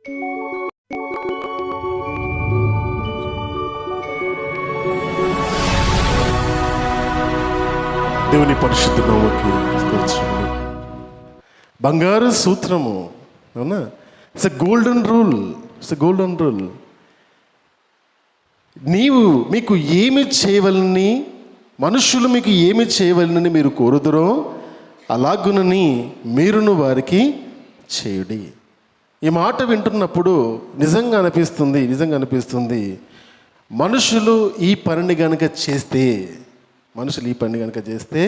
దేవుని పరిశుద్ధ నామముకి స్తోత్రములు. బంగారు సూత్రము, అవునా? It's a golden rule. It's a golden rule. మీకు ఏమి చేయవలని, మనుషులు మీకు ఏమి చేయవలనని మీరు కోరుదురో అలాగునని మీరును వారికి చేయుడి. ఈ మాట వింటున్నప్పుడు నిజంగా అనిపిస్తుంది మనుషులు ఈ పనిని కనుక చేస్తే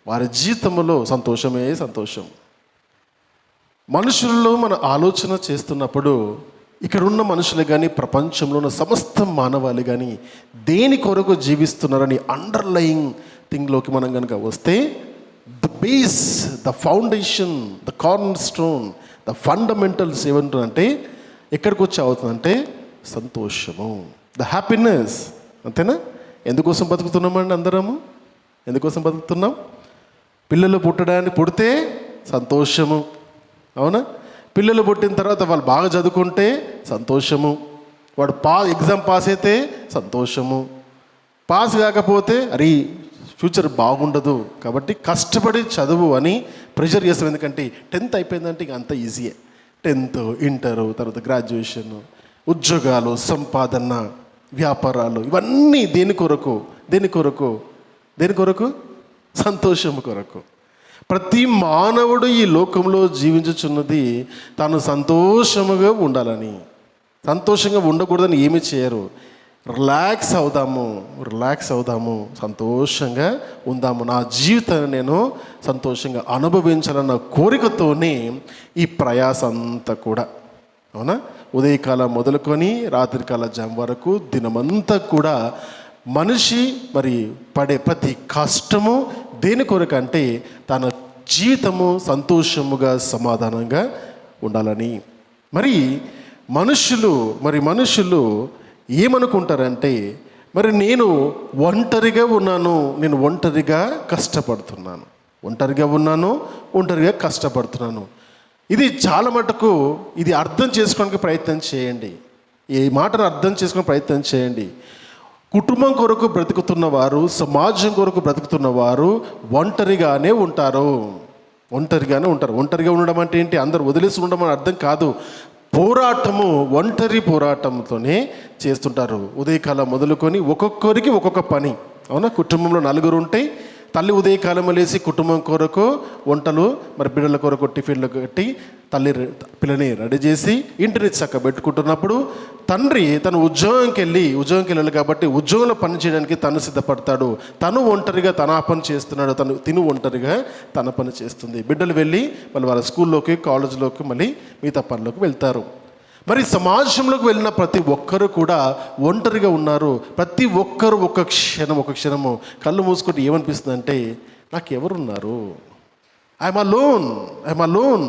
వారి జీవితంలో సంతోషం. మనుషుల్లో మన ఆలోచన చేస్తున్నప్పుడు ఇక్కడ ఉన్న మనుషులు కానీ, ప్రపంచంలో ఉన్న సమస్త మానవాళి కానీ దేని కొరకు జీవిస్తున్నారని అండర్లయింగ్ థింగ్లోకి మనం కనుక వస్తే, the base, the foundation, the corner stone, the fundamentals ఏమంటుందంటే ఎక్కడికి వచ్చి అవుతుందంటే సంతోషము, ద హ్యాపీనెస్. అంతేనా? ఎందుకోసం బతుకుతున్నామండి అందరము? ఎందుకోసం బతుకుతున్నాం? పిల్లలు పుడితే సంతోషము, అవునా? పిల్లలు పుట్టిన తర్వాత వాళ్ళు బాగా చదువుకుంటే సంతోషము, వాడు ఎగ్జామ్ పాస్ అయితే సంతోషము, పాస్ కాకపోతే అరే ఫ్యూచర్ బాగుండదు కాబట్టి కష్టపడి చదువు అని ప్రెషర్ చేస్తాం. ఎందుకంటే 10th అయిపోయిందంటే ఇక అంత ఈజీయే. 10th, ఇంటరు, తర్వాత గ్రాడ్యుయేషన్, ఉద్యోగాలు, సంపాదన, వ్యాపారాలు, ఇవన్నీ దేని కొరకు? సంతోషం కొరకు. ప్రతి మానవుడు ఈ లోకంలో జీవించుచున్నది తాను సంతోషంగా ఉండాలని. సంతోషంగా ఉండకూడదని ఏమి చేయరు. రిలాక్స్ అవుదాము, సంతోషంగా ఉందాము, నా జీవితాన్ని నేను సంతోషంగా అనుభవించాలన్న కోరికతోనే ఈ ప్రయాస అంతా కూడా, అవునా? ఉదయకాలం మొదలుకొని రాత్రికాల జాము వరకు దినమంతా కూడా మనిషి పడే ప్రతి కష్టము దేని కొరకు అంటే తన జీవితము సంతోషముగా సమాధానంగా ఉండాలని. మనుషులు ఏమనుకుంటారంటే నేను ఒంటరిగా ఉన్నాను, నేను ఒంటరిగా కష్టపడుతున్నాను. ఇది చాలా మటుకు ఇది అర్థం చేసుకోవడానికి ప్రయత్నం చేయండి. ఈ మాటను అర్థం చేసుకునే ప్రయత్నం చేయండి. కుటుంబం కొరకు బ్రతుకుతున్నవారు, సమాజం కొరకు బ్రతుకుతున్నవారు ఒంటరిగానే ఉంటారు. ఒంటరిగా ఉండడం అంటే ఏంటి? అందరూ వదిలేసి ఉండడం అని అర్థం కాదు. ఒంటరి పోరాటంతోనే చేస్తుంటారు. ఉదయకాలం మొదలుకొని ఒక్కొక్కరికి ఒక్కొక్క పని, అవునా? కుటుంబంలో 4 ఉంటే తల్లి ఉదయకాలం లేసి కుటుంబం కొరకు వంటలు, బిడ్డల కొరకు టిఫిన్లు కట్టి పిల్లని రెడీ చేసి ఇంటిని చక్కబెట్టుకుంటున్నప్పుడు తండ్రి తను ఉద్యోగంకి వెళ్ళాలి కాబట్టి ఉద్యోగంలో పని చేయడానికి తను సిద్ధపడతాడు. తను ఒంటరిగా తన పని చేస్తున్నాడు, తిను ఒంటరిగా తన పని చేస్తుంది. బిడ్డలు వెళ్ళి మళ్ళీ వాళ్ళ స్కూల్లోకి, కాలేజీలోకి, మళ్ళీ మిగతా పనులకు వెళ్తారు. సమాజంలోకి వెళ్ళిన ప్రతి ఒక్కరు కూడా ఒంటరిగా ఉన్నారు. ప్రతి ఒక్కరు ఒక క్షణము కళ్ళు మూసుకుంటే ఏమనిపిస్తుంది అంటే నాకు ఎవరున్నారు? I'm alone.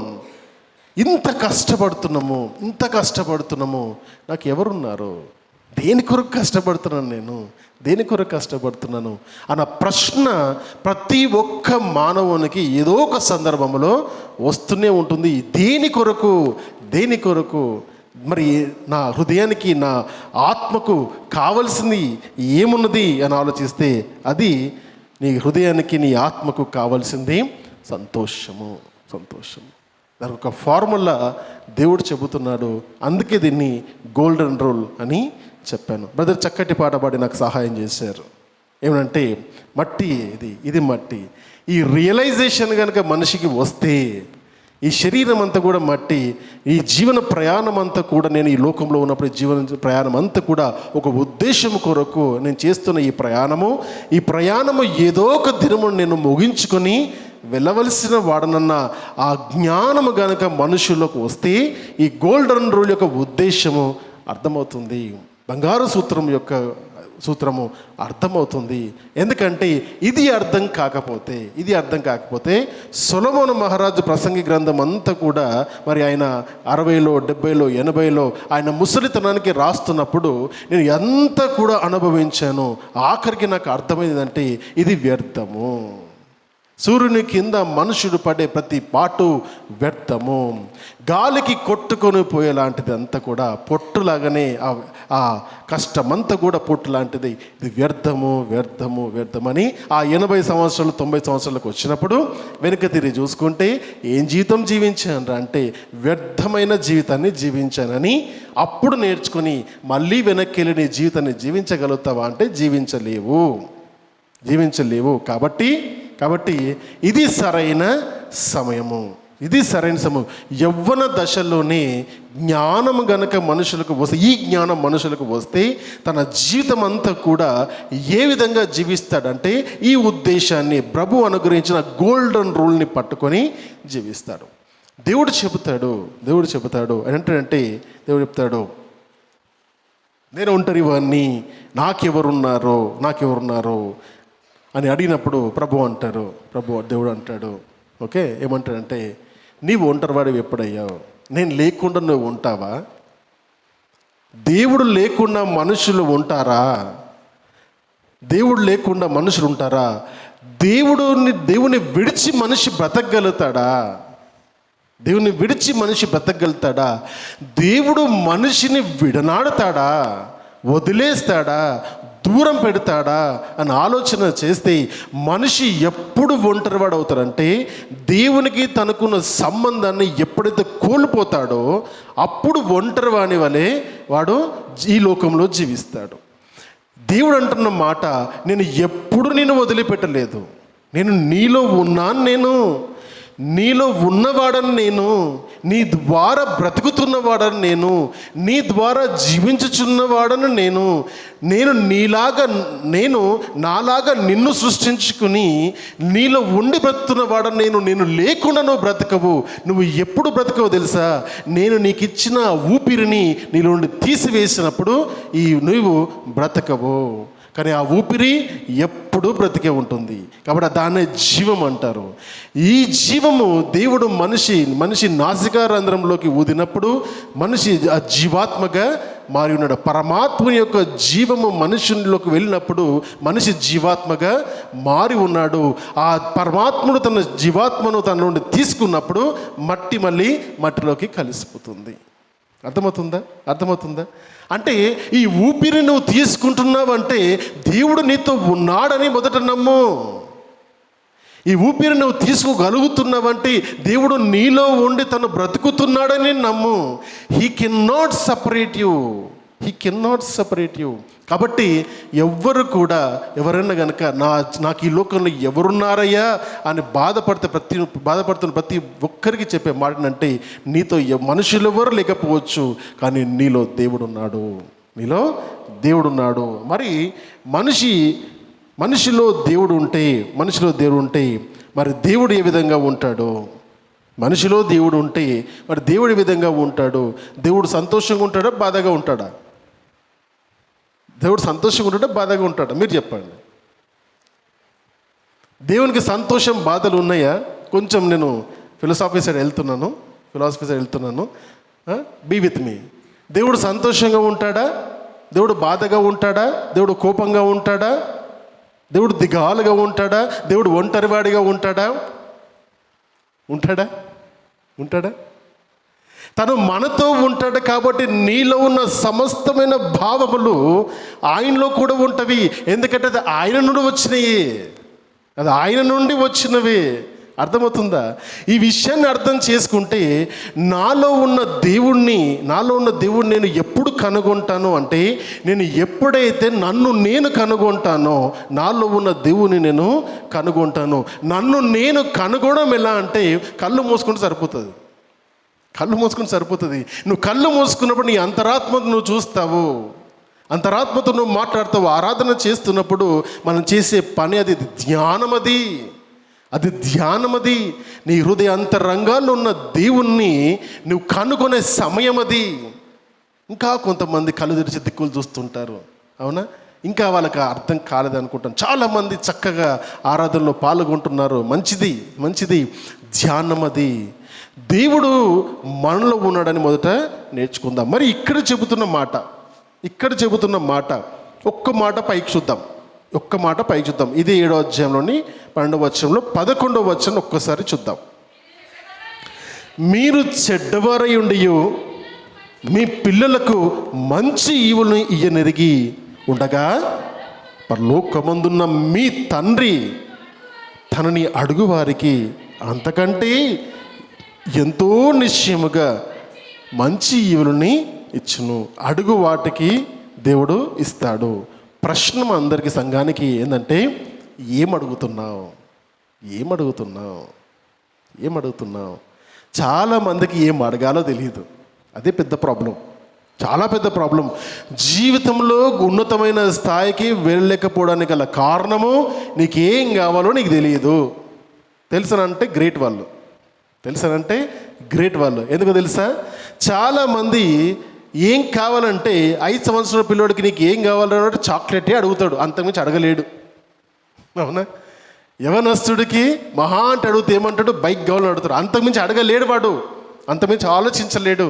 ఇంత కష్టపడుతున్నాము, నాకు ఎవరున్నారు? దేని కొరకు కష్టపడుతున్నాను అన్న ప్రశ్న ప్రతి ఒక్క మానవునికి ఏదో ఒక సందర్భంలో వస్తూనే ఉంటుంది. దేని కొరకు నా హృదయానికి, నా ఆత్మకు కావలసింది ఏమున్నది అని ఆలోచిస్తే అది నీ హృదయానికి, నీ ఆత్మకు కావలసింది సంతోషము. దానికి ఒక ఫార్ములా దేవుడు చెబుతున్నాడు. అందుకే దీన్ని గోల్డెన్ రూల్ అని చెప్పాను. బ్రదర్ చక్కటి పాట పాడి నాకు సహాయం చేశారు. ఏమంటే ఇది మట్టి. ఈ రియలైజేషన్ కనుక మనిషికి వస్తే ఈ శరీరం అంతా కూడా మట్టి. ఈ జీవన ప్రయాణం అంతా కూడా, నేను ఈ లోకంలో ఉన్నప్పుడు జీవన ప్రయాణం అంతా కూడా ఒక ఉద్దేశం కొరకు నేను చేస్తున్న ఈ ప్రయాణము ఏదో ఒక దినము నేను ముగించుకొని వెళ్ళవలసిన వాడనన్న ఆ జ్ఞానము గనుక మనుషులకు వస్తే ఈ గోల్డెన్ రూల్ యొక్క ఉద్దేశము అర్థమవుతుంది. బంగారు సూత్రము అర్థమవుతుంది. ఎందుకంటే ఇది అర్థం కాకపోతే సొలొమోను మహారాజు ప్రసంగి గ్రంథం అంతా కూడా ఆయన 60లో 70లో 80లో ఆయన ముసలితనానికి రాస్తున్నప్పుడు నేను ఎంత కూడా అనుభవించాను. ఆఖరికి నాకు అర్థమైందంటే ఇది వ్యర్థము. సూర్యుని కింద మనుషుడు పడే ప్రతి పాటు వ్యర్థము. గాలికి కొట్టుకొని పోయేలాంటిది అంతా కూడా పొట్టులాగానే, ఆ కష్టమంతా కూడా పొట్టు లాంటిది. ఇది వ్యర్థము వ్యర్థము వ్యర్థమని ఆ 80 సంవత్సరాలు 90 సంవత్సరాలకు వచ్చినప్పుడు వెనుక తిరిగి చూసుకుంటే ఏం జీవితం జీవించాను అంటే వ్యర్థమైన జీవితాన్ని జీవించానని అప్పుడు నేర్చుకొని మళ్ళీ వెనక్కి వెళ్ళి నీ జీవితాన్ని జీవించగలుగుతావా అంటే జీవించలేవు. కాబట్టి ఇది సరైన సమయము. యవ్వన దశలోనే జ్ఞానం గనక మనుషులకు వస్తే, ఈ జ్ఞానం మనుషులకు వస్తే తన జీవితం అంతా కూడా ఏ విధంగా జీవిస్తాడంటే ఈ ఉద్దేశాన్ని, ప్రభు అనుగ్రహించిన గోల్డెన్ రూల్ని పట్టుకొని జీవిస్తాడు. దేవుడు చెబుతాడు ఏంటంటే దేవుడు చెప్తాడు, నేను ఒంటరి వాడిని, నాకెవరున్నారో అని అడిగినప్పుడు దేవుడు అంటాడు, ఓకే, ఏమంటాడంటే నీవు ఒంటరివాడివి ఎప్పుడయ్యావు? నేను లేకుండా నువ్వు ఉంటావా? దేవుడు లేకుండా మనుషులు ఉంటారా? దేవుని విడిచి మనిషి బ్రతకగలుగుతాడా? దేవుడు మనిషిని విడనాడుతాడా? వదిలేస్తాడా? దూరం పెడతాడా అని ఆలోచన చేస్తే మనిషి ఎప్పుడు ఒంటరివాడు అవుతాడంటే దేవునికి తనకున్న సంబంధాన్ని ఎప్పుడైతే కోల్పోతాడో అప్పుడు ఒంటరివాని వలె వాడు ఈ లోకంలో జీవిస్తాడు. దేవుడు అంటున్న మాట, నేను ఎప్పుడు నిన్ను వదిలిపెట్టలేదు, నేను నీలో ఉన్నాను, నీలో ఉన్నవాడని నేను, నీ ద్వారా బ్రతుకుతున్నవాడని నేను, నీ ద్వారా జీవించుచున్నవాడని నేను నాలాగా నిన్ను సృష్టించుకుని నీలో ఉండి బ్రతుకుతున్నవాడని నేను లేకుండా నువ్వు బ్రతకవు. నువ్వు ఎప్పుడు బ్రతకవు తెలుసా? నేను నీకు ఇచ్చిన ఊపిరిని నీలో ఉండి తీసివేసినప్పుడు నువ్వు బ్రతకవు. కానీ ఆ ఊపిరి ఎప్పుడూ బ్రతికే ఉంటుంది. కాబట్టి దాన్నే జీవం అంటారు. ఈ జీవము దేవుడు మనిషి నాసికారంధ్రంలోకి ఊదినప్పుడు మనిషి ఆ జీవాత్మగా మారి ఉన్నాడు. పరమాత్మ యొక్క జీవము మనుషునిలోకి వెళ్ళినప్పుడు మనిషి జీవాత్మగా మారి ఉన్నాడు. ఆ పరమాత్ముడు తన జీవాత్మను తన నుండి తీసుకున్నప్పుడు మళ్ళీ మట్టిలోకి కలిసిపోతుంది. అర్థమవుతుందా? అంటే ఈ ఊపిరి నువ్వు తీసుకుంటున్నావంటే దేవుడు నీతో ఉన్నాడని మొదట నమ్ము. ఈ ఊపిరి నువ్వు తీసుకోగలుగుతున్నావంటే దేవుడు నీలో ఉండి తను బ్రతుకుతున్నాడని నమ్ము. He can not separate you. కాబట్టి ఎవరైనా కనుక నాకు ఈ లోకంలో ఎవరున్నారయ్యా అని బాధపడుతున్న ప్రతి ఒక్కరికి చెప్పే మాటనంటే నీతో మనుషులు ఎవరు లేకపోవచ్చు, కానీ నీలో దేవుడు ఉన్నాడు. మరి మనిషిలో దేవుడు ఉంటే మరి దేవుడు ఏ విధంగా ఉంటాడు? మనిషిలో దేవుడు ఉంటే మరి దేవుడు ఏ విధంగా ఉంటాడు? దేవుడు సంతోషంగా ఉంటాడా, బాధగా ఉంటాడా? దేవుడు సంతోషంగా ఉంటాడా, బాధగా ఉంటాడా? మీరు చెప్పండి. దేవునికి సంతోషం బాధలు ఉన్నాయా? కొంచెం నేను ఫిలాసఫీ సైడ్ వెళ్తున్నాను. Be with me. దేవుడు సంతోషంగా ఉంటాడా? దేవుడు బాధగా ఉంటాడా? దేవుడు కోపంగా ఉంటాడా? దేవుడు దిగాలుగా ఉంటాడా? దేవుడు ఒంటరివాడిగా ఉంటాడా? తను మనతో ఉంటాడు. కాబట్టి నీలో ఉన్న సమస్తమైన భావములు ఆయనలో కూడా ఉంటవి. ఎందుకంటే అది ఆయన నుండి వచ్చినవి. అర్థమవుతుందా? ఈ విషయాన్ని అర్థం చేసుకుంటే నాలో ఉన్న దేవుణ్ణి నేను ఎప్పుడు కనుగొంటాను అంటే నేను ఎప్పుడైతే నన్ను నేను కనుగొంటానో నాలో ఉన్న దేవుణ్ణి నేను కనుగొంటాను. నన్ను నేను కనుగొనడం ఎలా అంటే కళ్ళు మూసుకుంటే సరిపోతుంది. నువ్వు కళ్ళు మూసుకున్నప్పుడు నీ అంతరాత్మను నువ్వు చూస్తావు, అంతరాత్మతో నువ్వు మాట్లాడతావు. ఆరాధన చేస్తున్నప్పుడు మనం చేసే పని అది ధ్యానమది. నీ హృదయ అంతరంగాల్లో ఉన్న దేవుణ్ణి నువ్వు కనుగొనే సమయం అది. ఇంకా కొంతమంది కళ్ళు తెరిచి దిక్కులు చూస్తుంటారు, అవునా? ఇంకా వాళ్ళకి అర్థం కాలేదనుకుంటాను. చాలామంది చక్కగా ఆరాధనలో పాల్గొంటున్నారు. మంచిది. ధ్యానమది. దేవుడు మనలో ఉన్నాడని మొదట నేర్చుకుందాం. మరి ఇక్కడ చెబుతున్న మాట ఒక్క మాట పైకి చూద్దాం. ఒక్క మాట పై చూద్దాం. ఇది 7వ అధ్యాయంలోని 12వ వచనంలో 11వ వచనం ఒక్కసారి చూద్దాం. మీరు చెడ్డవారై ఉండియు మీ పిల్లలకు మంచి ఈవులను ఇయ్యనెరిగి ఉండగా పరలోకమందున్న మీ తండ్రి తనని అడుగువారికి అంతకంటే ఎంతో నిశ్చయముగా మంచి ఈవులని ఇచ్చును. అడుగు వాటికి దేవుడు ఇస్తాడు. ప్రశ్న అందరికీ సంఘానికి ఏంటంటే, ఏమడుగుతున్నావు? చాలామందికి ఏం అడగాలో తెలియదు. అదే పెద్ద ప్రాబ్లం, చాలా పెద్ద ప్రాబ్లం. జీవితంలో ఉన్నతమైన స్థాయికి వెళ్ళలేకపోవడానికి గల కారణము నీకేం కావాలో నీకు తెలియదు. తెలుసనంటే గ్రేట్ వాళ్ళు. ఎందుకో తెలుసా? చాలామంది ఏం కావాలంటే 5 సంవత్సరాల పిల్లోడికి నీకు ఏం కావాలంటే చాక్లెటే అడుగుతాడు, అంతకుమించి అడగలేడు. అవునా? యవనస్తుడికి మహా అంటే అడిగితే ఏమంటాడు? బైక్ కావాలని అడుగుతాడు, అంతకుమించి అడగలేడు వాడు, అంతకుమించి ఆలోచించలేడు.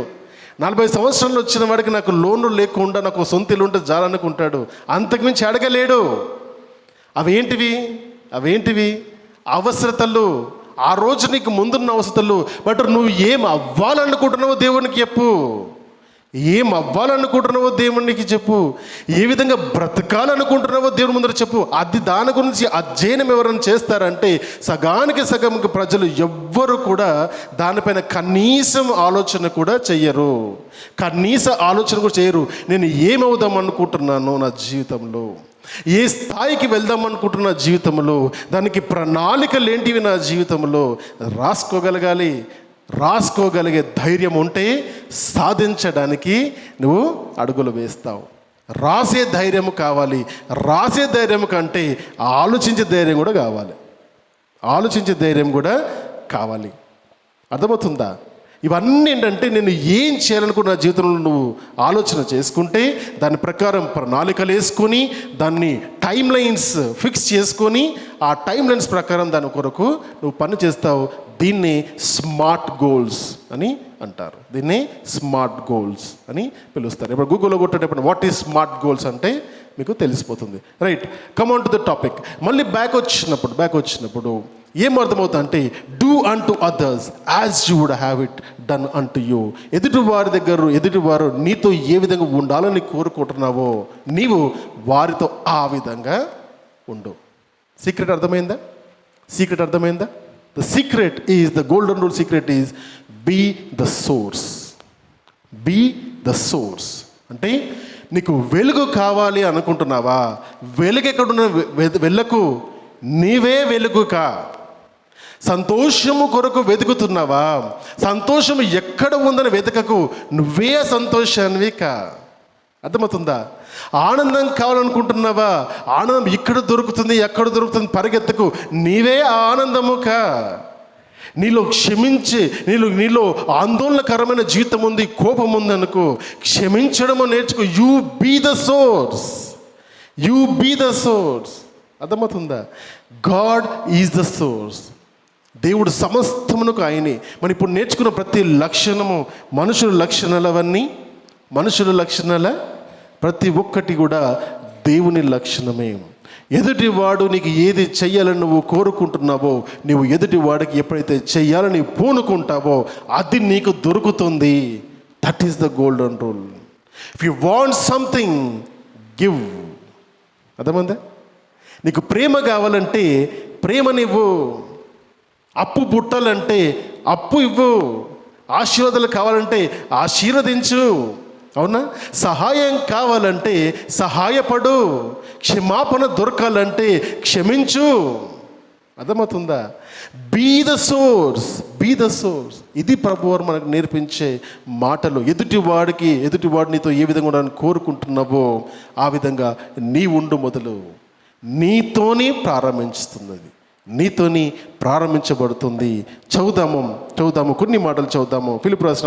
40 సంవత్సరాలు వచ్చిన వాడికి నాకు లోన్లు లేకుండా నాకు సొంత ఇల్లు ఉంటే జాలనుకుంటాడు, అంతకుమించి అడగలేడు. అవేంటివి? అవసరతలు. ఆ రోజు నీకు ముందున్న అవసరతలు. బట్ నువ్వు ఏం అవ్వాలనుకుంటున్నావో దేవునికి చెప్పు. దేవునికి చెప్పు. ఏ విధంగా బ్రతకాలనుకుంటున్నావో దేవుని ముందర చెప్పు. అది దాని గురించి అధ్యయనం ఎవరైనా చేస్తారంటే సగం ప్రజలు ఎవ్వరు కూడా దానిపైన కనీసం ఆలోచన కూడా చెయ్యరు. నేను ఏమవుదాం అనుకుంటున్నాను నా జీవితంలో, ఏ స్థాయికి వెళ్దాం అనుకుంటున్న జీవితంలో, దానికి ప్రణాళికలు ఏంటివి నా జీవితంలో రాసుకోగలిగే ధైర్యం ఉంటే సాధించడానికి నువ్వు అడుగులు వేస్తావు. రాసే ధైర్యం కావాలి. రాసే ధైర్యం కంటే ఆలోచించే ధైర్యం కూడా కావాలి. అర్థమవుతుందా? ఇవన్నీ ఏంటంటే నేను ఏం చేయాలనుకున్న జీవితంలో నువ్వు ఆలోచన చేసుకుంటే దాని ప్రకారం ప్రణాళికలు వేసుకొని దాన్ని టైం లైన్స్ ఫిక్స్ చేసుకొని ఆ టైం లైన్స్ ప్రకారం దాని కొరకు నువ్వు పని చేస్తావు. దీన్ని స్మార్ట్ గోల్స్ అని అంటారు. పిలుస్తారు. ఇప్పుడు గూగుల్లో కొట్టేటప్పుడు వాట్ ఈజ్ స్మార్ట్ గోల్స్ అంటే మీకు తెలిసిపోతుంది. Right, come on to the topic. మళ్ళీ బ్యాక్ వచ్చినప్పుడు ఏమర్థమవుతుంది అంటే, do unto others as you would have it done unto you. ఎదుటివారు నీతో ఏ విధంగా ఉండాలని కోరుకుంటున్నావో నీవు వారితో ఆ విధంగా ఉండు. సీక్రెట్ అర్థమైందా? The secret is, the golden rule secret is, be the source. అంటే నీకు వెలుగు కావాలి అనుకుంటున్నావా? వెలుగు ఎక్కడున్న వెళ్ళకు, నీవే వెలుగుకా. సంతోషము కొరకు వెతుకుతున్నావా? సంతోషము ఎక్కడ ఉందని వెతకకు, నువ్వే సంతోషానివి కా. అర్థమవుతుందా? ఆనందం కావాలనుకుంటున్నావా? ఆనందం ఇక్కడ దొరుకుతుంది, ఎక్కడ దొరుకుతుంది పరిగెత్తకు, నీవే ఆనందము కా. నీలో ఆందోళనకరమైన జీవితం ఉంది, కోపం ఉంది అనుకో, క్షమించడము నేర్చుకో. You be the source. అర్థమవుతుందా? God is the source. దేవుడు సమస్తమునకు ఆయనే. మనం ఇప్పుడు నేర్చుకున్న ప్రతి లక్షణము మనుషుల లక్షణాల ప్రతి ఒక్కటి కూడా దేవుని లక్షణమే. ఎదుటివాడు నీకు ఏది చెయ్యాలని నువ్వు కోరుకుంటున్నావో, నువ్వు ఎదుటివాడికి ఎప్పుడైతే చెయ్యాలని పూనుకుంటావో అది నీకు దొరుకుతుంది. That is the golden rule. If you want something, give. అర్థమైందా? నీకు ప్రేమ కావాలంటే ప్రేమనివ్వు. అప్పు పుట్టాలంటే అప్పు ఇవ్వు. ఆశీర్వాదాలు కావాలంటే ఆశీర్వదించు. అవునా? సహాయం కావాలంటే సహాయపడు. క్షమాపణ దొరకాలంటే క్షమించు. అర్థమవుతుందా? Be the source. ఇది ప్రభువారు మనకు నేర్పించే మాటలు. ఎదుటివాడు నీతో ఏ విధంగా ఉండాలని కోరుకుంటున్నావో ఆ విధంగా నీ ఉండు. మొదలు నీతోని ప్రారంభించబడుతుంది. చదువుదాము కొన్ని మాటలు చదువుదాము. ఫిలిప్పీయులకు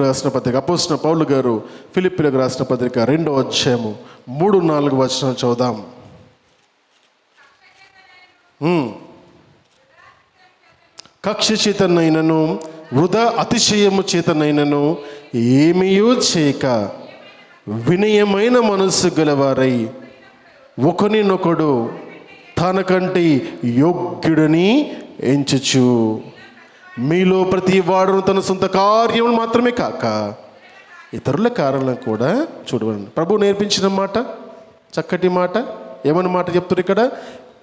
రాసిన పత్రిక అపోస్తలుడైన పౌలు గారు ఫిలిప్పీయులకు రాసిన పత్రిక 2వ అధ్యాయము 3-4 వచనాలు చదువుదాం. కక్ష చేతనైనను వృధా అతిశయము చేతనైనను ఏమీయూ చేయక వినయమైన మనస్సు గలవారై ఒకరినొకడు తనకంటే యోగ్యుడని ఎంచుచు మీలో ప్రతి వాడును తన సొంత కార్యములు మాత్రమే కాక ఇతరుల కార్యాలను కూడా చూడవండి. ప్రభు నేర్పించిన మాట, చక్కటి మాట. ఏమన్న మాట చెప్తారు ఇక్కడ?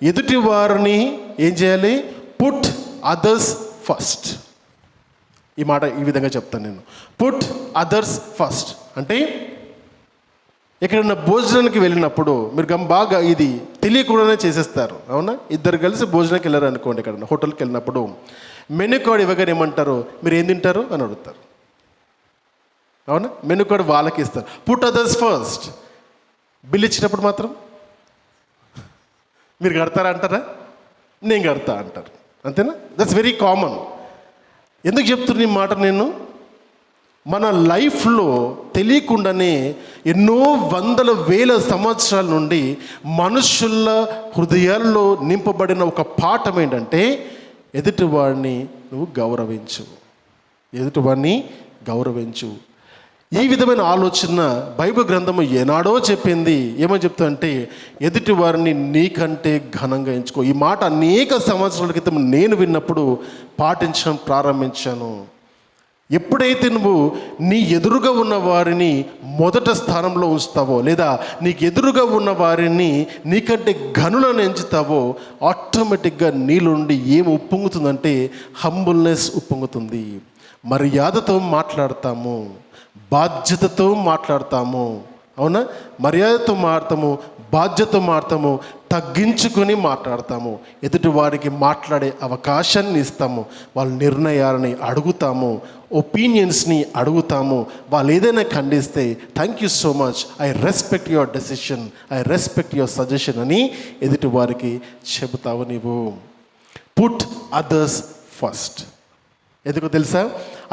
ఎదుటి వారిని ఏం చేయాలి? Put others first. ఈ మాట ఈ విధంగా చెప్తాను నేను. పుట్ అదర్స్ ఫస్ట్ అంటే ఎక్కడన్నా భోజనానికి వెళ్ళినప్పుడు మీరు బాగా ఇది తెలియకుండానే చేసేస్తారు, అవునా? ఇద్దరు కలిసి భోజనానికి వెళ్ళారు అనుకోండి, ఎక్కడన్నా హోటల్కి వెళ్ళినప్పుడు మెనూ కార్డ్ ఇవ్వగానే ఏమంటారు? మీరు ఏం తింటారు అని అడుగుతారు, అవునా? మెనూ కార్డ్ వాళ్ళకి ఇస్తారు. Put others first. బిల్ ఇచ్చినప్పుడు మాత్రం మీరు కడతారా అంటారా? నేను కడతా అంటారు, అంతేనా? That's very common. ఎందుకు చెప్తున్నా ఈ మాట నేను? మన లైఫ్లో తెలియకుండానే ఎన్నో వందల వేల సంవత్సరాల నుండి మనుషుల హృదయాల్లో నింపబడిన ఒక పాఠం ఏంటంటే ఎదుటివాడిని నువ్వు గౌరవించు, ఎదుటివాడిని గౌరవించు. ఈ విధమైన ఆలోచన బైబిల్ గ్రంథము ఏనాడో చెప్పింది. ఏమని చెప్తా అంటే ఎదుటి వారిని నీకంటే ఘనంగా ఎంచుకో. ఈ మాట అనేక సంవత్సరాల క్రితం నేను విన్నప్పుడు పాటించడం ప్రారంభించాను. ఎప్పుడైతే నువ్వు నీ ఎదురుగా ఉన్న వారిని మొదట స్థానంలో ఉంచుతావో, లేదా నీకు ఎదురుగా ఉన్న వారిని నీకంటే ఘనులను ఎంచుతావో, ఆటోమేటిక్గా నీలోండి ఏం ఉప్పొంగుతుందంటే హంబుల్నెస్ ఉప్పొంగుతుంది. మర్యాదతో మాట్లాడతాము, బాధ్యతతో మాట్లాడతాము, అవునా? మర్యాదతో మాట్లాడతాము, బాధ్యతతో మాట్లాడతాము, తగ్గించుకొని మాట్లాడతాము, ఎదుటి వారికి మాట్లాడే అవకాశాన్ని ఇస్తాము, వాళ్ళ నిర్ణయాలని అడుగుతాము, ఒపీనియన్స్ని అడుగుతాము. వాళ్ళు ఏదైనా ఖండిస్తే thank you so much, I respect your decision, I respect your suggestion అని ఎదుటి వారికి చెబుతావు నీవు. Put others first. ఎందుకో తెలుసా?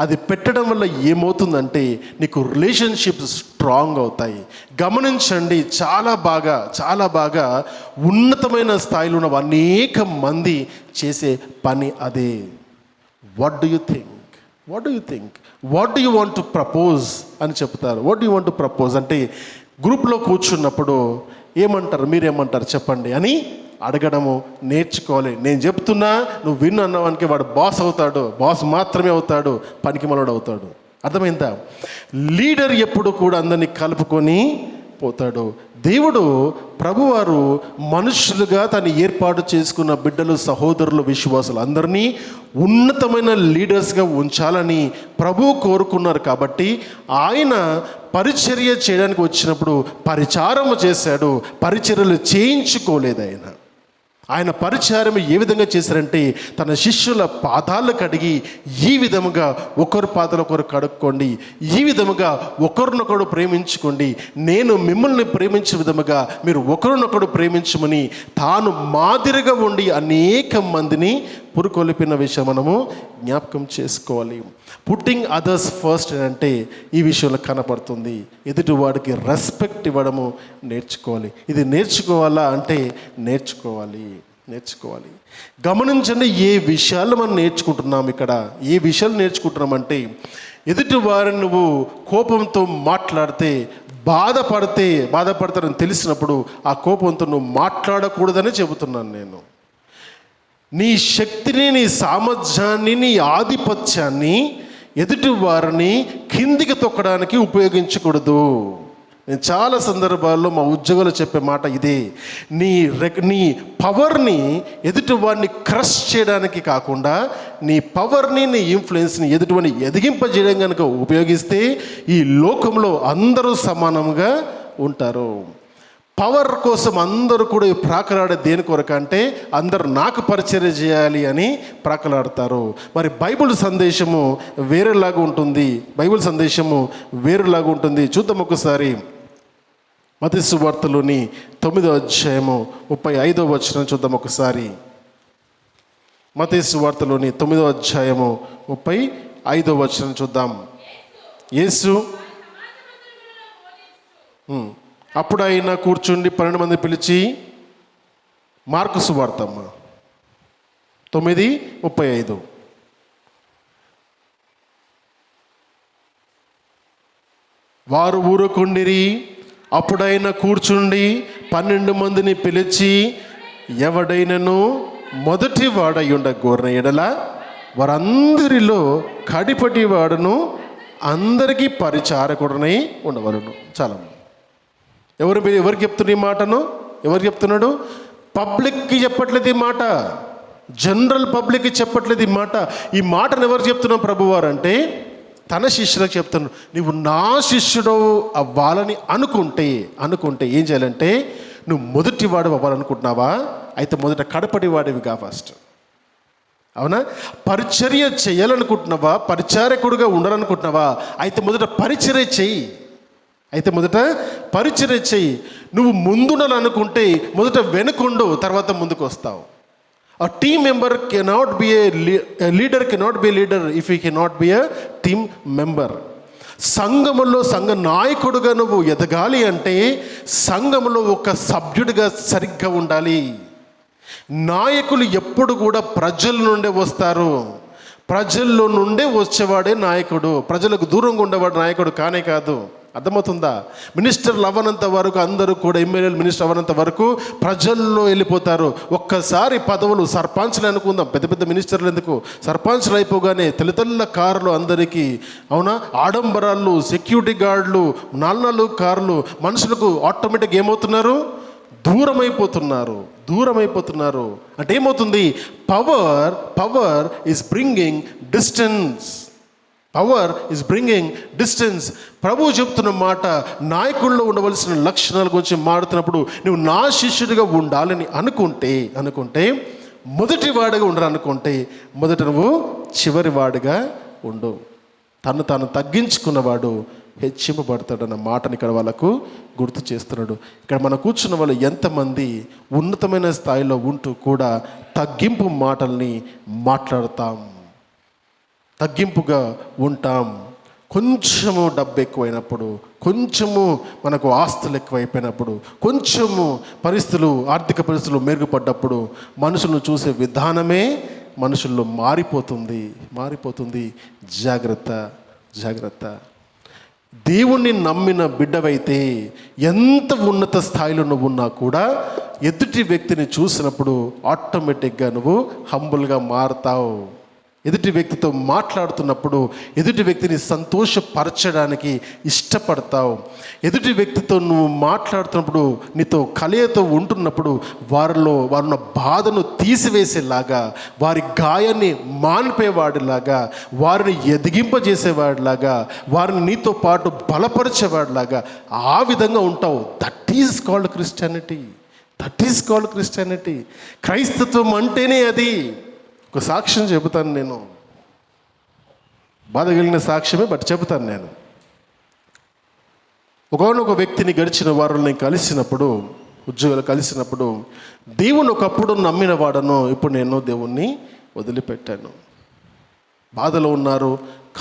అది పెట్టడం వల్ల ఏమవుతుందంటే నీకు రిలేషన్షిప్స్ స్ట్రాంగ్ అవుతాయి. గమనించండి, చాలా బాగా ఉన్నతమైన స్థాయిలో ఉన్న అనేక మంది చేసే పని అదే. What do you think? What do you think? What do you want to propose అని చెప్తారు. What do you want to propose అంటే గ్రూప్లో కూర్చున్నప్పుడు ఏమంటారు, మీరేమంటారు చెప్పండి అని అడగడము నేర్చుకోవాలి. నేను చెప్తున్నా నువ్వు విన్ను అన్నవానికి వాడు బాస్ అవుతాడు, బాస్ మాత్రమే అవుతాడు, పనికి మనోడు అవుతాడు. అర్థమైందా? లీడర్ ఎప్పుడు కూడా అందరినీ కలుపుకొని పోతాడు. దేవుడు ప్రభువారు మనుషులుగా తను ఏర్పాటు చేసుకున్న బిడ్డలు, సహోదరులు, విశ్వాసులు అందరినీ ఉన్నతమైన లీడర్స్గా ఉంచాలని ప్రభువు కోరుకున్నారు. కాబట్టి ఆయన పరిచర్య చేయడానికి వచ్చినప్పుడు పరిచారము చేశాడు, పరిచర్యలు చేయించుకోలేదు. ఆయన పరిచారం ఏ విధంగా చేశారంటే తన శిష్యుల పాదాలు కడిగి ఈ విధముగా ఒకరి పాదాలు ఒకరు కడుక్కోండి, ఈ విధముగా ఒకరినొకడు ప్రేమించుకోండి, నేను మిమ్మల్ని ప్రేమించే విధముగా మీరు ఒకరినొకడు ప్రేమించమని తాను మాదిరిగా ఉండి అనేక మందిని పురుకొల్పిన విషయం మనము జ్ఞాపకం చేసుకోవాలి. పుట్టింగ్ అదర్స్ ఫస్ట్ అంటే ఈ విషయంలో కనపడుతుంది. ఎదుటి వాడికి రెస్పెక్ట్ ఇవ్వడము నేర్చుకోవాలి. ఇది నేర్చుకోవాలా అంటే నేర్చుకోవాలి. గమనించండి, ఏ విషయాలు మనం నేర్చుకుంటున్నాం ఇక్కడ, ఏ విషయాలు నేర్చుకుంటున్నామంటే ఎదుటి వారిని నువ్వు కోపంతో మాట్లాడితే బాధపడతారని తెలిసినప్పుడు ఆ కోపంతో నువ్వు మాట్లాడకూడదని చెబుతున్నాను నేను. నీ శక్తిని, నీ సామర్థ్యాన్ని, నీ ఆధిపత్యాన్ని ఎదుటి వారిని కిందికి తొక్కడానికి ఉపయోగించకూడదు. నేను చాలా సందర్భాల్లో మా ఉద్యోగులు చెప్పే మాట ఇదే. నీ పవర్ని ఎదుటి వారిని క్రష్ చేయడానికి కాకుండా నీ పవర్ని, నీ ఇన్ఫ్లుయెన్స్ని ఎదుటివాడిని ఎదిగింపజేయడం కనుక ఉపయోగిస్తే ఈ లోకంలో అందరూ సమానంగా ఉంటారు. పవర్ కోసం అందరూ కూడా ప్రాకలాడే దేని కొరకు అంటే అందరు నాకు పరిచర్య చేయాలి అని ప్రాకలాడతారు. మరి బైబిల్ సందేశము వేరేలాగా ఉంటుంది. చూద్దాం ఒకసారి. మత్తయి సువార్తలోని 9వ అధ్యాయము 35వ వచనం చూద్దాం ఒకసారి. మత్తయి సువార్తలోని 9వ అధ్యాయము 35వ వచనం చూద్దాం. యేసు అప్పుడు ఆయన కూర్చుండి 12 మంది పిలిచి, మార్కు సువార్తమ్మ 9:35, వారు ఊరుకుండిరి. అప్పుడైనా కూర్చుండి 12 మందిని పిలిచి, ఎవడైనను మొదటి వాడయుండ గోరిన ఎడల వారందరిలో కడిపటి వాడును అందరికీ పరిచారకుడనై ఉండవలను. చాలా ఎవరికి చెప్తున్న ఈ మాటను? ఎవరు చెప్తున్నాడు? పబ్లిక్కి చెప్పట్లేదు ఈ మాట, జనరల్ పబ్లిక్కి చెప్పట్లేదు ఈ మాట. ఈ మాటను ఎవరు చెప్తున్నావు ప్రభువారు అంటే తన శిష్యులకు చెప్తున్నాడు. నువ్వు నా శిష్యుడు అవ్వాలని అనుకుంటే ఏం చేయాలంటే, నువ్వు మొదటి వాడు అవ్వాలనుకుంటున్నావా? అయితే మొదట కడపటి వాడివిగా ఫస్ట్. అవునా? పరిచర్య చేయాలనుకుంటున్నావా? పరిచారకుడుగా ఉండాలనుకుంటున్నావా? అయితే మొదట పరిచర్య చెయ్యి. నువ్వు ముందుండాలనుకుంటే మొదట వెనుకుండు, తర్వాత ముందుకు వస్తావు. A team member cannot be a leader cannot be a leader if he cannot be a team member. సంఘములో సంఘ నాయకుడుగా నువ్వు ఎదగాలి అంటే సంఘములో ఒక సభ్యుడిగా సరిగ్గా ఉండాలి. నాయకులు ఎప్పుడు కూడా ప్రజల నుండే వస్తారు. ప్రజల్లో నుండే వచ్చేవాడే నాయకుడు. ప్రజలకు దూరంగా ఉండేవాడు నాయకుడు కానే కాదు. అర్థమవుతుందా? మినిస్టర్లు అవ్వనంత వరకు అందరూ కూడా, ఎమ్మెల్యేలు మినిస్టర్ అవ్వనంత వరకు ప్రజల్లో వెళ్ళిపోతారు. ఒక్కసారి పదవులు సర్పంచ్లు అనుకుందాం, పెద్ద పెద్ద మినిస్టర్లు ఎందుకు, సర్పంచ్లు అయిపోగానే తెల్ల కార్లు అందరికీ, అవునా, ఆడంబరాలు, సెక్యూరిటీ గార్డులు, 4 కార్లు, మనుషులకు ఆటోమేటిక్గా ఏమవుతున్నారు? దూరమైపోతున్నారు. అంటే ఏమవుతుంది? Power is bringing distance. ప్రభువు చెప్తున్న మాట, నాయకుల్లో ఉండవలసిన లక్షణాల గురించి మాడుతున్నప్పుడు నువ్వు నా శిష్యుడిగా ఉండాలని అనుకుంటే మొదటి వాడిగా ఉండాలనుకుంటే మొదట నువ్వు చివరి వాడిగా ఉండు. తాను తగ్గించుకున్నవాడు హెచ్చింపబడతాడన్న మాటని ఇక్కడ వాళ్ళకు గుర్తు చేస్తున్నాడు. ఇక్కడ మనం కూర్చున్న వాళ్ళు ఎంతమంది ఉన్నతమైన స్థాయిలో ఉంటూ కూడా తగ్గింపు మాటల్ని మాట్లాడతాం, తగ్గింపుగా ఉంటాం. కొంచెము డబ్బు ఎక్కువైనప్పుడు, కొంచెము మనకు ఆస్తులు ఎక్కువైపోయినప్పుడు, కొంచెము ఆర్థిక పరిస్థితులు మెరుగుపడ్డప్పుడు మనుషులను చూసే విధానమే మనుషుల్లో మారిపోతుంది. జాగ్రత్త. దేవుణ్ణి నమ్మిన బిడ్డవైతే ఎంత ఉన్నత స్థాయిలో నువ్వు ఉన్నా కూడా ఎదుటి వ్యక్తిని చూసినప్పుడు ఆటోమేటిక్గా నువ్వు హంబుల్గా మారుతావు. ఎదుటి వ్యక్తితో మాట్లాడుతున్నప్పుడు ఎదుటి వ్యక్తిని సంతోషపరచడానికి ఇష్టపడతావు. ఎదుటి వ్యక్తితో నువ్వు మాట్లాడుతున్నప్పుడు, నీతో కలయితో ఉంటున్నప్పుడు వారిలో బాధను తీసివేసేలాగా, వారి గాయాన్ని మాన్పేవాడిలాగా, వారిని ఎదిగింపజేసేవాడిలాగా, వారిని నీతో పాటు బలపరిచేవాడిలాగా ఆ విధంగా ఉంటావు. That is called Christianity. క్రైస్తత్వం అంటేనే అది. ఒక సాక్ష్యం చెబుతాను నేను, బాధ కలిగిన సాక్ష్యమే, బట్ చెబుతాను నేను. ఒక వ్యక్తిని గడిచిన వారంలో నేను ఉద్యోగాలు కలిసినప్పుడు, దేవుని ఒకప్పుడు నమ్మిన వాడను, ఇప్పుడు నేను దేవుణ్ణి వదిలిపెట్టాను. బాధలో ఉన్నారు,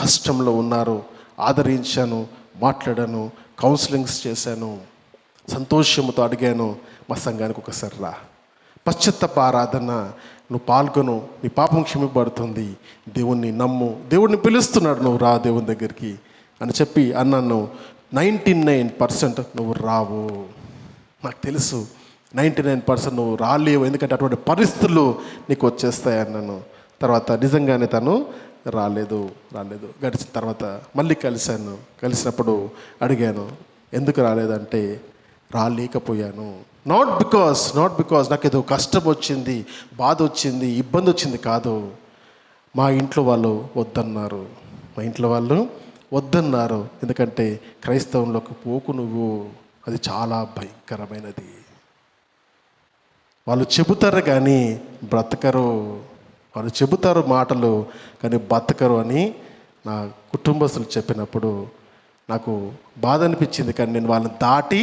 కష్టంలో ఉన్నారు, ఆదరించాను, మాట్లాడాను, కౌన్సిలింగ్స్ చేశాను, సంతోషంతో అడిగాను, మా సంఘానికి ఒకసారి రా, పశ్చాత్తాప ఆరాధన నువ్వు పాల్గొను, నీ పాపం క్షమింపబడుతుంది, దేవుణ్ణి నమ్ము, దేవుడిని పిలుస్తున్నాడు, నువ్వు రా దేవుని దగ్గరికి అని చెప్పి అన్నాను. 99% నువ్వు రావు, నాకు తెలుసు 99% నువ్వు రాలేవు, ఎందుకంటే అటువంటి పరిస్థితులు నీకు వచ్చేస్తాయి అన్నాను. తర్వాత నిజంగానే తను రాలేదు. గడిచిన తర్వాత మళ్ళీ కలిసినప్పుడు అడిగాను, ఎందుకు రాలేదంటే రాలేకపోయాను. నాట్ బికాస్ నాకు ఏదో కష్టం వచ్చింది, బాధ వచ్చింది, ఇబ్బంది వచ్చింది కాదు. మా ఇంట్లో వాళ్ళు వద్దన్నారు. ఎందుకంటే క్రైస్తవంలోకి పోకు నువ్వు, అది చాలా భయంకరమైనది. వాళ్ళు చెబుతారు కానీ బ్రతకరు, వాళ్ళు చెబుతారు మాటలు కానీ బతకరు అని నా కుటుంబస్తులు చెప్పినప్పుడు నాకు బాధ అనిపించింది. కానీ నేను వాళ్ళని దాటి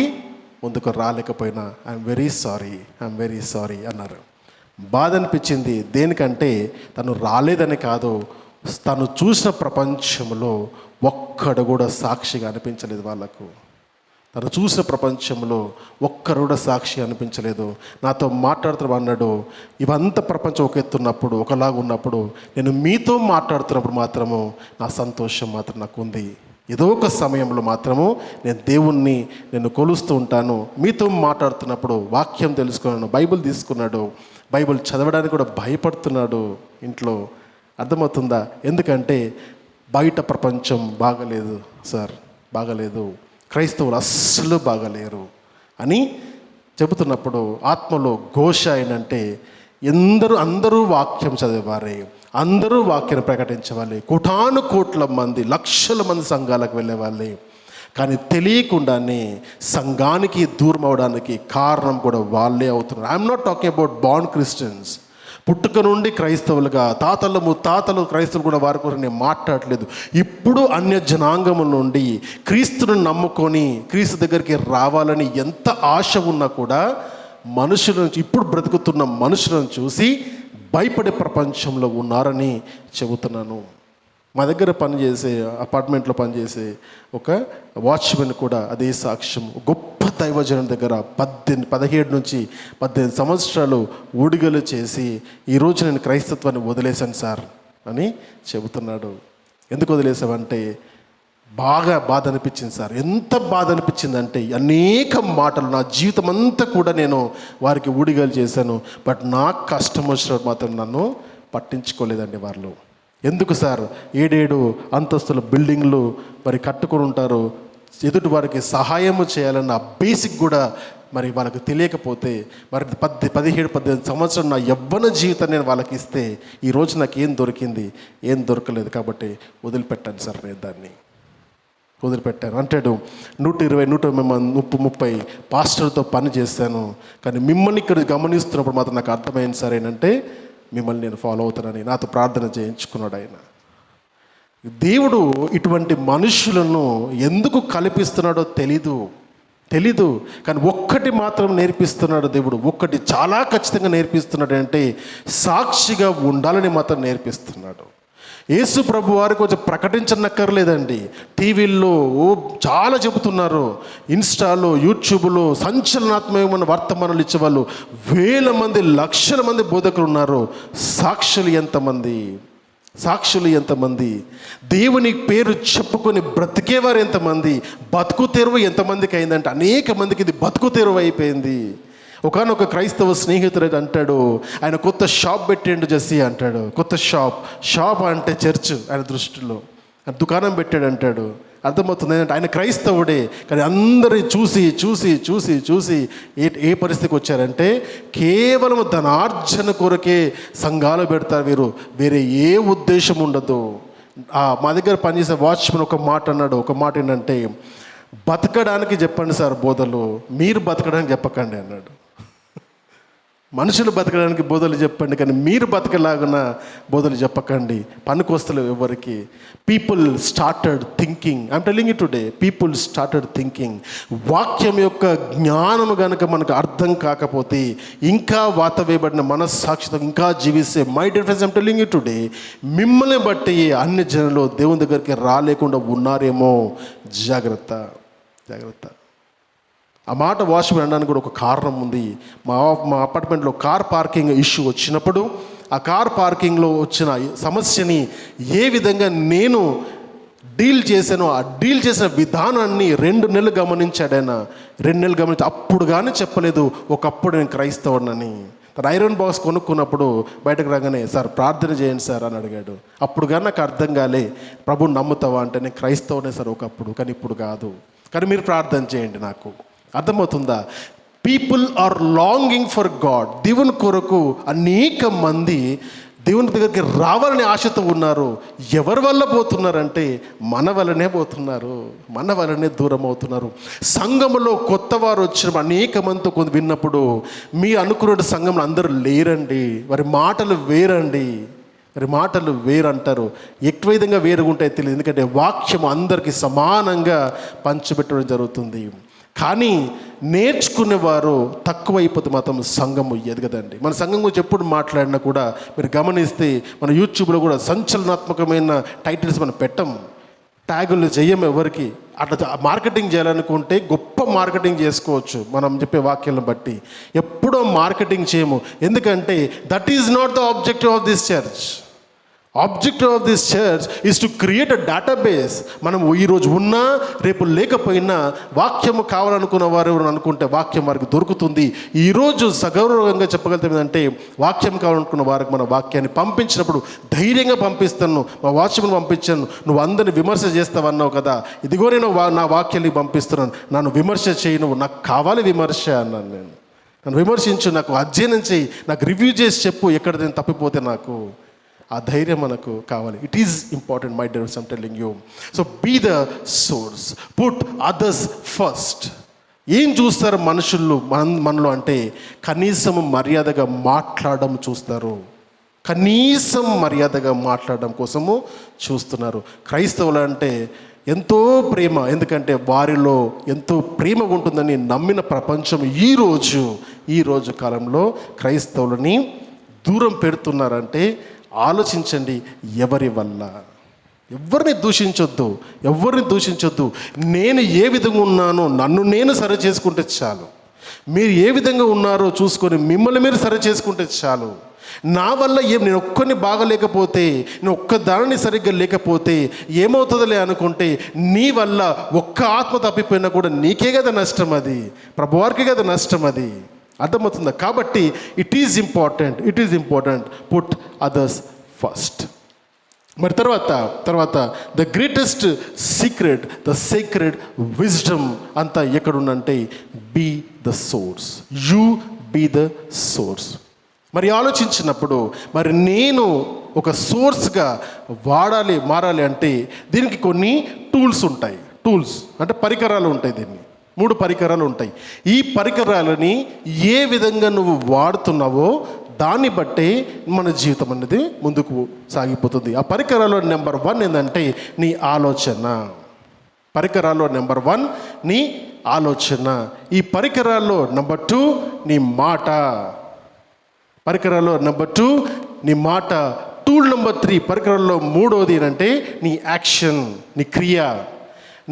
ముందుకు రాలేకపోయినా ఐఎమ్ వెరీ సారీ అన్నారు. బాధ అనిపించింది. దేనికంటే తను రాలేదని కాదు, తను చూసిన ప్రపంచంలో ఒక్కడు కూడా సాక్షిగా అనిపించలేదు వాళ్ళకు. తను చూసిన ప్రపంచంలో ఒక్కరు కూడా సాక్షి అనిపించలేదు. నాతో మాట్లాడుతూ అన్నాడు, ఇవంతా ప్రపంచం ఒక ఎత్తున్నప్పుడు, ఒకలాగా ఉన్నప్పుడు, నేను మీతో మాట్లాడుతున్నప్పుడు మాత్రము నా సంతోషం మాత్రం నాకు ఉంది. ఏదో ఒక సమయంలో మాత్రము నేను దేవుణ్ణి నేను కొలుస్తూ ఉంటాను. మీతో మాట్లాడుతున్నప్పుడు వాక్యం తెలుసుకున్నాను, బైబిల్ తీసుకున్నాడు, బైబిల్ చదవడానికి కూడా భయపడుతున్నాడు ఇంట్లో. అర్థమవుతుందా? ఎందుకంటే బయట ప్రపంచం బాగలేదు సార్, బాగలేదు, క్రైస్తవులు అస్సలు బాగలేరు అని చెబుతున్నప్పుడు ఆత్మలో ఘోష ఏంటంటే అందరూ వాక్యం చదివేవారే, అందరూ వాక్యాన్ని ప్రకటించేవాళ్ళే, కోటాను కోట్ల మంది, లక్షల మంది సంఘాలకు వెళ్ళేవాళ్ళే. కానీ తెలియకుండానే సంఘానికి దూరం అవడానికి కారణం కూడా వాళ్ళే అవుతున్నారు. I'm not talking about bond Christians, పుట్టుక నుండి క్రైస్తవులుగా తాతలు ముత్తాతలు క్రైస్తవులు కూడా వారి కోసం నేను మాట్లాడలేదు. ఇప్పుడు అన్య జనాంగముల నుండి క్రీస్తును నమ్ముకొని క్రీస్తు దగ్గరికి రావాలని ఎంత ఆశ ఉన్నా కూడా మనుషులను, ఇప్పుడు బ్రతుకుతున్న మనుషులను చూసి భయపడే ప్రపంచంలో ఉన్నారని చెబుతున్నాను. మా దగ్గర పనిచేసే, అపార్ట్మెంట్లో పనిచేసే ఒక వాచ్మెన్ కూడా అదే సాక్ష్యం. గొప్ప దైవజనం దగ్గర 17 నుంచి 18 సంవత్సరాలు ఊడిగలు చేసి ఈరోజు నేను క్రైస్తత్వాన్ని వదిలేశాను సార్ అని చెబుతున్నాడు. ఎందుకు వదిలేసామంటే బాగా బాధ అనిపించింది సార్. ఎంత బాధ అనిపించిందంటే అనేక మాటలు, నా జీవితం అంతా కూడా నేను వారికి ఊడిగలు చేశాను, బట్ నాకు కష్టం వచ్చినప్పుడు మాత్రం నన్ను పట్టించుకోలేదండి వాళ్ళు. ఎందుకు సార్? 7 అంతస్తుల బిల్డింగ్లు మరి కట్టుకొని ఉంటారు, ఎదుటి వారికి సహాయము చేయాలన్న బేసిక్ కూడా మరి వాళ్ళకి తెలియకపోతే మరి 17-18 సంవత్సరం నా యవ్వన జీవితాన్ని నేను వాళ్ళకి ఇస్తే ఈరోజు నాకు ఏం దొరికింది? ఏం దొరకలేదు. కాబట్టి వదిలిపెట్టాను సార్, నేను దాన్ని వదిలిపెట్టాను. అంటాడు 120-130 పాస్టర్తో పని చేశాను, కానీ మిమ్మల్ని ఇక్కడ గమనిస్తున్నప్పుడు మాత్రం నాకు అర్థమైంది సార్ ఏంటంటే మిమ్మల్ని నేను ఫాలో అవుతానని నాతో ప్రార్థన చేయించుకున్నాడు ఆయన. దేవుడు ఇటువంటి మనుషులను ఎందుకు కల్పిస్తున్నాడో తెలీదు, కానీ ఒక్కటి మాత్రం నేర్పిస్తున్నాడు దేవుడు. ఒక్కటి చాలా ఖచ్చితంగా నేర్పిస్తున్నాడు అంటే సాక్షిగా ఉండాలని మాత్రం నేర్పిస్తున్నాడు. యేసు ప్రభు వారు కొంచెం ప్రకటించనక్కర్లేదండి. టీవీల్లో చాలా చెబుతున్నారు, ఇన్స్టాలో, యూట్యూబ్లో సంచలనాత్మకమైన వర్తమానాలు ఇచ్చేవాళ్ళు వేల మంది, లక్షల మంది బోధకులు ఉన్నారు. సాక్షులు ఎంతమంది? దేవుని పేరు చెప్పుకొని బ్రతికేవారు ఎంతమంది? బతుకు తెరువు ఎంతమందికి అయిందంటే అనేక మందికి ఇది బతుకు తెరువు అయిపోయింది. ఒకనొక క్రైస్తవ స్నేహితుడు అంటాడు, ఆయన కొత్త షాప్ పెట్టిండు జెస్సీ అంటాడు. కొత్త షాప్ అంటే చర్చ్ ఆయన దృష్టిలో. దుకాణం పెట్టాడు అంటాడు. అర్థమవుతుంది ఏంటంటే ఆయన క్రైస్తవుడే, కానీ అందరిని చూసి ఏ పరిస్థితికి వచ్చారంటే కేవలం ధనార్జన కొరకే సంఘాలు పెడతారు వీరు, వేరే ఏ ఉద్దేశం ఉండదు. మా దగ్గర పనిచేసే వాచ్మెన్ ఒక మాట అన్నాడు. ఒక మాట ఏంటంటే బతకడానికి చెప్పండి సార్ బోధలు, మీరు బతకడానికి చెప్పకండి అన్నాడు. మనుషులు బతకడానికి బోధలు చెప్పండి, కానీ మీరు బతకలాగున బోధలు చెప్పకండి, పనికొస్తలేవు ఎవరికి. People started thinking, I'm telling you today, people started thinking. వాక్యం యొక్క జ్ఞానము కనుక మనకు అర్థం కాకపోతే ఇంకా వాత వేయబడిన మనస్సాక్షితో ఇంకా జీవిస్తే, my dear friends, I'm telling you today, మిమ్మల్ని బట్టి అన్ని జనులు దేవుని దగ్గరికి రాలేకుండా ఉన్నారేమో. జాగ్రత్త. ఆ మాట వాచ్మెన్ అనడానికి కూడా ఒక కారణం ఉంది. మా అపార్ట్మెంట్లో కార్ పార్కింగ్ ఇష్యూ వచ్చినప్పుడు ఆ కార్ పార్కింగ్లో వచ్చిన సమస్యని ఏ విధంగా నేను డీల్ చేశానో ఆ డీల్ చేసిన విధానాన్ని 2 నెలలు గమనించాడు ఆయన. 2 నెలలు గమనించి అప్పుడు కానీ చెప్పలేదు ఒకప్పుడు నేను క్రైస్తవుడినని. తన ఐరన్ బాక్స్ కొనుక్కున్నప్పుడు బయటకు రాగానే సార్ ప్రార్థన చేయండి సార్ అని అడిగాడు. అప్పుడు కానీ నాకు అర్థం కాలే, ప్రభు నమ్ముతావా అంటే నేను క్రైస్తవునే సార్ ఒకప్పుడు, కానీ ఇప్పుడు కాదు, కానీ మీరు ప్రార్థన చేయండి నాకు. అర్థమవుతుందా? People are longing for God. దేవుని కొరకు అనేక మంది దేవుని దగ్గరికి రావాలని ఆశతో ఉన్నారు. ఎవరి వల్ల పోతున్నారంటే మన వల్లనే పోతున్నారు, మన వల్లనే దూరం అవుతున్నారు. సంఘములో కొత్త వారు వచ్చిన అనేక మందితో కొంత విన్నప్పుడు మీ అనుకున్న సంఘంలో అందరూ లేరండి, వారి మాటలు వేరంటారు. ఎక్కువ విధంగా వేరుగుంటాయి తెలియదు, ఎందుకంటే వాక్యం అందరికీ సమానంగా పంచిపెట్టడం జరుగుతుంది. కానీ నేర్చుకునేవారు తక్కువైపోతే మాత్రం సంఘము ఎదగదండి. మన సంఘం గురించి ఎప్పుడు మాట్లాడినా కూడా మీరు గమనిస్తే మన యూట్యూబ్లో కూడా సంచలనాత్మకమైన టైటిల్స్ మనం పెట్టం, ట్యాగులు చెయ్యం ఎవరికి. అట్లా మార్కెటింగ్ చేయాలనుకుంటే గొప్ప మార్కెటింగ్ చేసుకోవచ్చు మనం చెప్పే వాక్యాలను బట్టి, ఎప్పుడో మార్కెటింగ్ చేయము. ఎందుకంటే that is not the objective of this church. Objective of this church is to create a database. మనం ఈరోజు ఉన్నా రేపు లేకపోయినా వాక్యము కావాలనుకున్న వారు ఎవరు అనుకుంటే వాక్యం వారికి దొరుకుతుంది. ఈరోజు సగౌరవంగా చెప్పగలుగుతాం ఏంటంటే వాక్యం కావాలనుకున్న వారికి మన వాక్యాన్ని పంపించినప్పుడు ధైర్యంగా పంపిస్తాను. మా వాచ్యమును పంపించాను, నువ్వు అందరిని విమర్శ చేస్తావన్నావు కదా, ఇదిగో నేను నా వాక్యాన్ని పంపిస్తున్నాను, నన్ను విమర్శ చేయి, నువ్వు నాకు కావాలి విమర్శ అన్నాను. నేను నన్ను విమర్శించు, నాకు అధ్యయనం చేయి, నాకు రివ్యూ చేసి చెప్పు ఎక్కడ నేను తప్పిపోతే. నాకు ఆ ధైర్యం మనకు కావాలి. It is important my dear, I'm telling you. So be the source, put others first. ఏం చూస్తారు మనుషులు మనలో అంటే కనీసం మర్యాదగా మాట్లాడడం చూస్తారు, కనీసం మర్యాదగా మాట్లాడడం కోసము చూస్తున్నారు. క్రైస్తవులు అంటే ఎంతో ప్రేమ, ఎందుకంటే వారిలో ఎంతో ప్రేమ ఉంటుందని నమ్మిన ప్రపంచం ఈరోజు కాలంలో క్రైస్తవులని దూరం పెడుతున్నారంటే ఆలోచించండి. ఎవరి వల్ల? ఎవరిని దూషించొద్దు. నేను ఏ విధంగా ఉన్నానో నన్ను నేను సరి చేసుకుంటే చాలు. మీరు ఏ విధంగా ఉన్నారో చూసుకొని మిమ్మల్ని మీరు సరి చేసుకుంటే చాలు. నా వల్ల నేను ఒక్కరిని బాగలేకపోతే, నేను ఒక్కదానిని సరిగ్గా లేకపోతే ఏమవుతుందిలే అనుకుంటే నీ వల్ల ఒక్క ఆత్మ తప్పిపోయినా కూడా నీకే కదా నష్టం, అది ప్రభువారికి కదా నష్టం. అది అర్థమవుతుందా? కాబట్టి it is important put others first. మరి తర్వాత the greatest secret, the secret wisdom అంతా ఎక్కడుందంటే be the source. You be the source. మరి ఆలోచించినప్పుడు మరి నేను ఒక సోర్స్గా మారాలి అంటే దీనికి కొన్ని టూల్స్ ఉంటాయి. టూల్స్ అంటే పరికరాలు ఉంటాయి. దీన్ని 3 పరికరాలు ఉంటాయి. ఈ పరికరాలని ఏ విధంగా నువ్వు వాడుతున్నావో దాన్ని బట్టే మన జీవితం అనేది ముందుకు సాగిపోతుంది. ఆ పరికరాల్లో నెంబర్ 1 ఏంటంటే నీ ఆలోచన. పరికరాల్లో నెంబర్ 1 నీ ఆలోచన. ఈ పరికరాల్లో నెంబర్ 2 నీ మాట. పరికరాల్లో నెంబర్ 2 నీ మాట. టూల్ నెంబర్ 3 పరికరాల్లో 3వది ఏంటంటే నీ యాక్షన్, నీ క్రియ.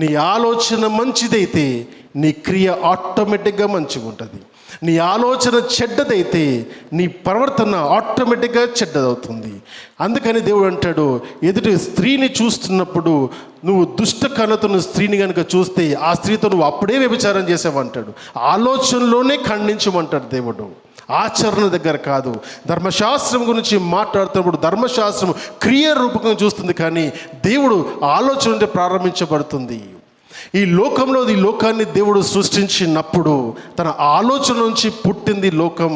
నీ ఆలోచన మంచిదైతే నీ క్రియ ఆటోమేటిక్గా మంచిగా ఉంటుంది. నీ ఆలోచన చెడ్డదైతే నీ ప్రవర్తన ఆటోమేటిక్గా చెడ్డదవుతుంది. అందుకని దేవుడు అంటాడు, ఎదుటి స్త్రీని చూస్తున్నప్పుడు నువ్వు దుష్ట కళతో స్త్రీని కనుక చూస్తే ఆ స్త్రీతో నువ్వు అప్పుడే వ్యభిచారం చేసావంటాడు. ఆలోచనలోనే ఖండించమంటాడు దేవుడు, ఆచరణ దగ్గర కాదు. ధర్మశాస్త్రం గురించి మాట్లాడుతున్నప్పుడు ధర్మశాస్త్రం క్రియ రూపకంగా చూస్తుంది, కానీ దేవుడు ఆలోచన నుండి ప్రారంభించబడుతుంది. ఈ లోకాన్ని దేవుడు సృష్టించినప్పుడు తన ఆలోచన నుంచి పుట్టింది లోకం,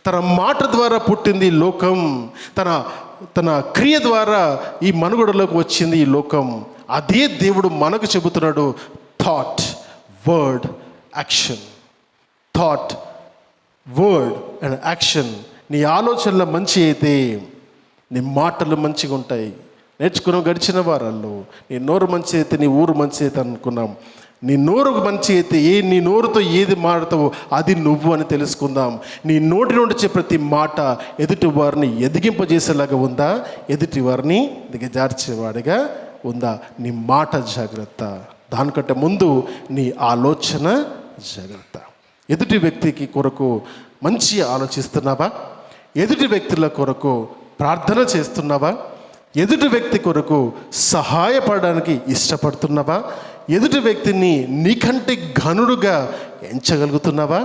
తన మాట ద్వారా పుట్టింది లోకం, తన క్రియ ద్వారా ఈ మనుగడలోకి వచ్చింది ఈ లోకం. అదే దేవుడు మనకు చెబుతున్నాడు, thought, word, action. Thought, word and action. నీ ఆలోచనలు మంచి అయితే నీ మాటలు మంచిగా ఉంటాయి. నేర్చుకున్నాం గడిచిన వారాల్లో. నీ నోరు మంచి అయితే నీ ఊరు మంచి అయితే అనుకున్నాం. నీ నోరు మంచి అయితే నీ నోరుతో ఏది మాడతావో అది నువ్వు అని తెలుసుకుందాం. నీ నోటి నుండి వచ్చే ప్రతి మాట ఎదుటి వారిని ఎదిగింపజేసేలాగా ఉందా, ఎదుటి వారిని దిగజార్చేవాడిగా ఉందా? నీ మాట జాగ్రత్త. దానికంటే ముందు నీ ఆలోచన జాగ్రత్త. ఎదుటి వ్యక్తికి కొరకు మంచి ఆలోచిస్తున్నావా? ఎదుటి వ్యక్తుల కొరకు ప్రార్థన చేస్తున్నావా? ఎదుటి వ్యక్తి కొరకు సహాయపడడానికి ఇష్టపడుతున్నావా? ఎదుటి వ్యక్తిని నీకంటే ఘనుడుగా ఎంచగలుగుతున్నావా?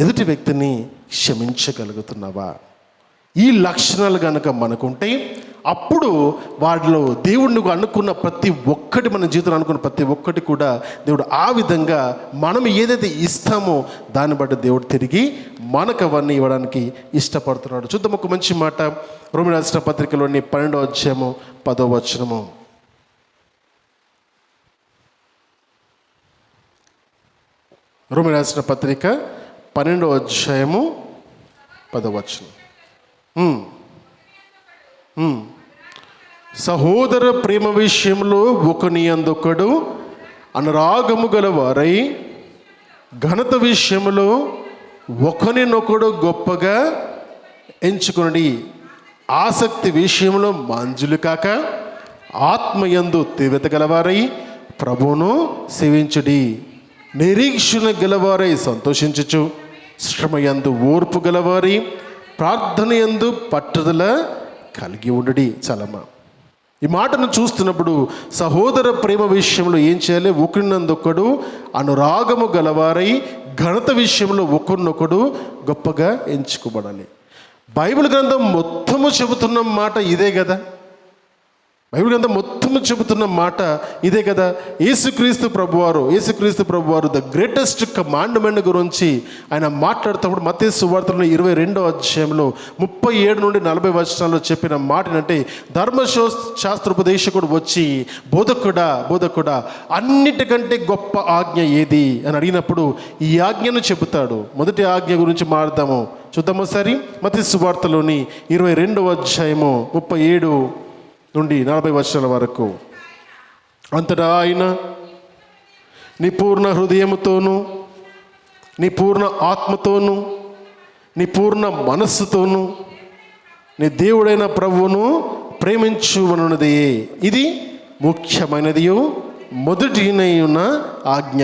ఎదుటి వ్యక్తిని క్షమించగలుగుతున్నావా? ఈ లక్షణాలు కనుక మనకుంటే అప్పుడు వాటిలో దేవుడు నువ్వు అనుకున్న ప్రతి ఒక్కటి, మన జీవితంలో అనుకున్న ప్రతి ఒక్కటి కూడా దేవుడు ఆ విధంగా మనం ఏదైతే ఇస్తామో దాన్ని బట్టి దేవుడు తిరిగి మనకు అవన్నీ ఇవ్వడానికి ఇష్టపడుతున్నాడు. చూద్దాం ఒక మంచి మాట, రోమీయులకు రాసిన పత్రికలోని 12వ అధ్యాయము 10వ వచనము. రోమీయులకు రాసిన పత్రిక 12వ అధ్యాయము 10వ వచనం. సహోదర ప్రేమ విషయంలో ఒకని అందొకడు అనురాగము గల వారై, ఘనత విషయంలో ఒకరినొకడు గొప్పగా ఎంచుకొనడి, ఆసక్తి విషయంలో మంజులు కాక ఆత్మయందు తీవ్రత గలవారై ప్రభువును సేవించుడి, నిరీక్షణ గలవారై సంతోషించుచు, శ్రమయందు ఓర్పు గలవారి, ప్రార్థన యందు పట్టుదల కలిగి ఉండడి చలమా. ఈ మాటను చూస్తున్నప్పుడు సహోదర ప్రేమ విషయంలో ఏం చేయాలి? ఒకరినందొకడు అనురాగము గలవారై ఘనత విషయంలో ఒకరినొకడు గొప్పగా ఎంచుకోబడాలి. బైబిల్ గ్రంథం మొత్తము చెబుతున్న మాట ఇదే కదా. బైబిల్ గ్రంథం మొత్తము చెబుతున్న మాట ఇదే కదా. యేసుక్రీస్తు ప్రభువారు ద గ్రేటెస్ట్ కమాండ్మెంట్ గురించి ఆయన మాట్లాడుతున్నప్పుడు మత్తయి సువార్తలో 22వ అధ్యాయంలో 37 నుండి 40 వచనాల్లో చెప్పిన మాట ఏంటంటే, ధర్మశాస్త్రోపదేశకుడు వచ్చి బోధకుడా అన్నిటికంటే గొప్ప ఆజ్ఞ ఏది అని అడిగినప్పుడు ఈ ఆజ్ఞను చెబుతాడు. మొదటి ఆజ్ఞ గురించి మాట్లాడదాము, చూద్దాము ఒకసారి. మత్తయి సువార్తలోని 22వ అధ్యాయము 37 నుండి 40 వచనాల వరకు. అంతటా ఆయన నీ పూర్ణ హృదయముతోనూ, నీ పూర్ణ ఆత్మతోనూ, నీ పూర్ణ మనస్సుతోనూ నీ దేవుడైన ప్రభువును ప్రేమించువనున్నది. ఇది ముఖ్యమైనదియు మొదటినై ఉన్న ఆజ్ఞ.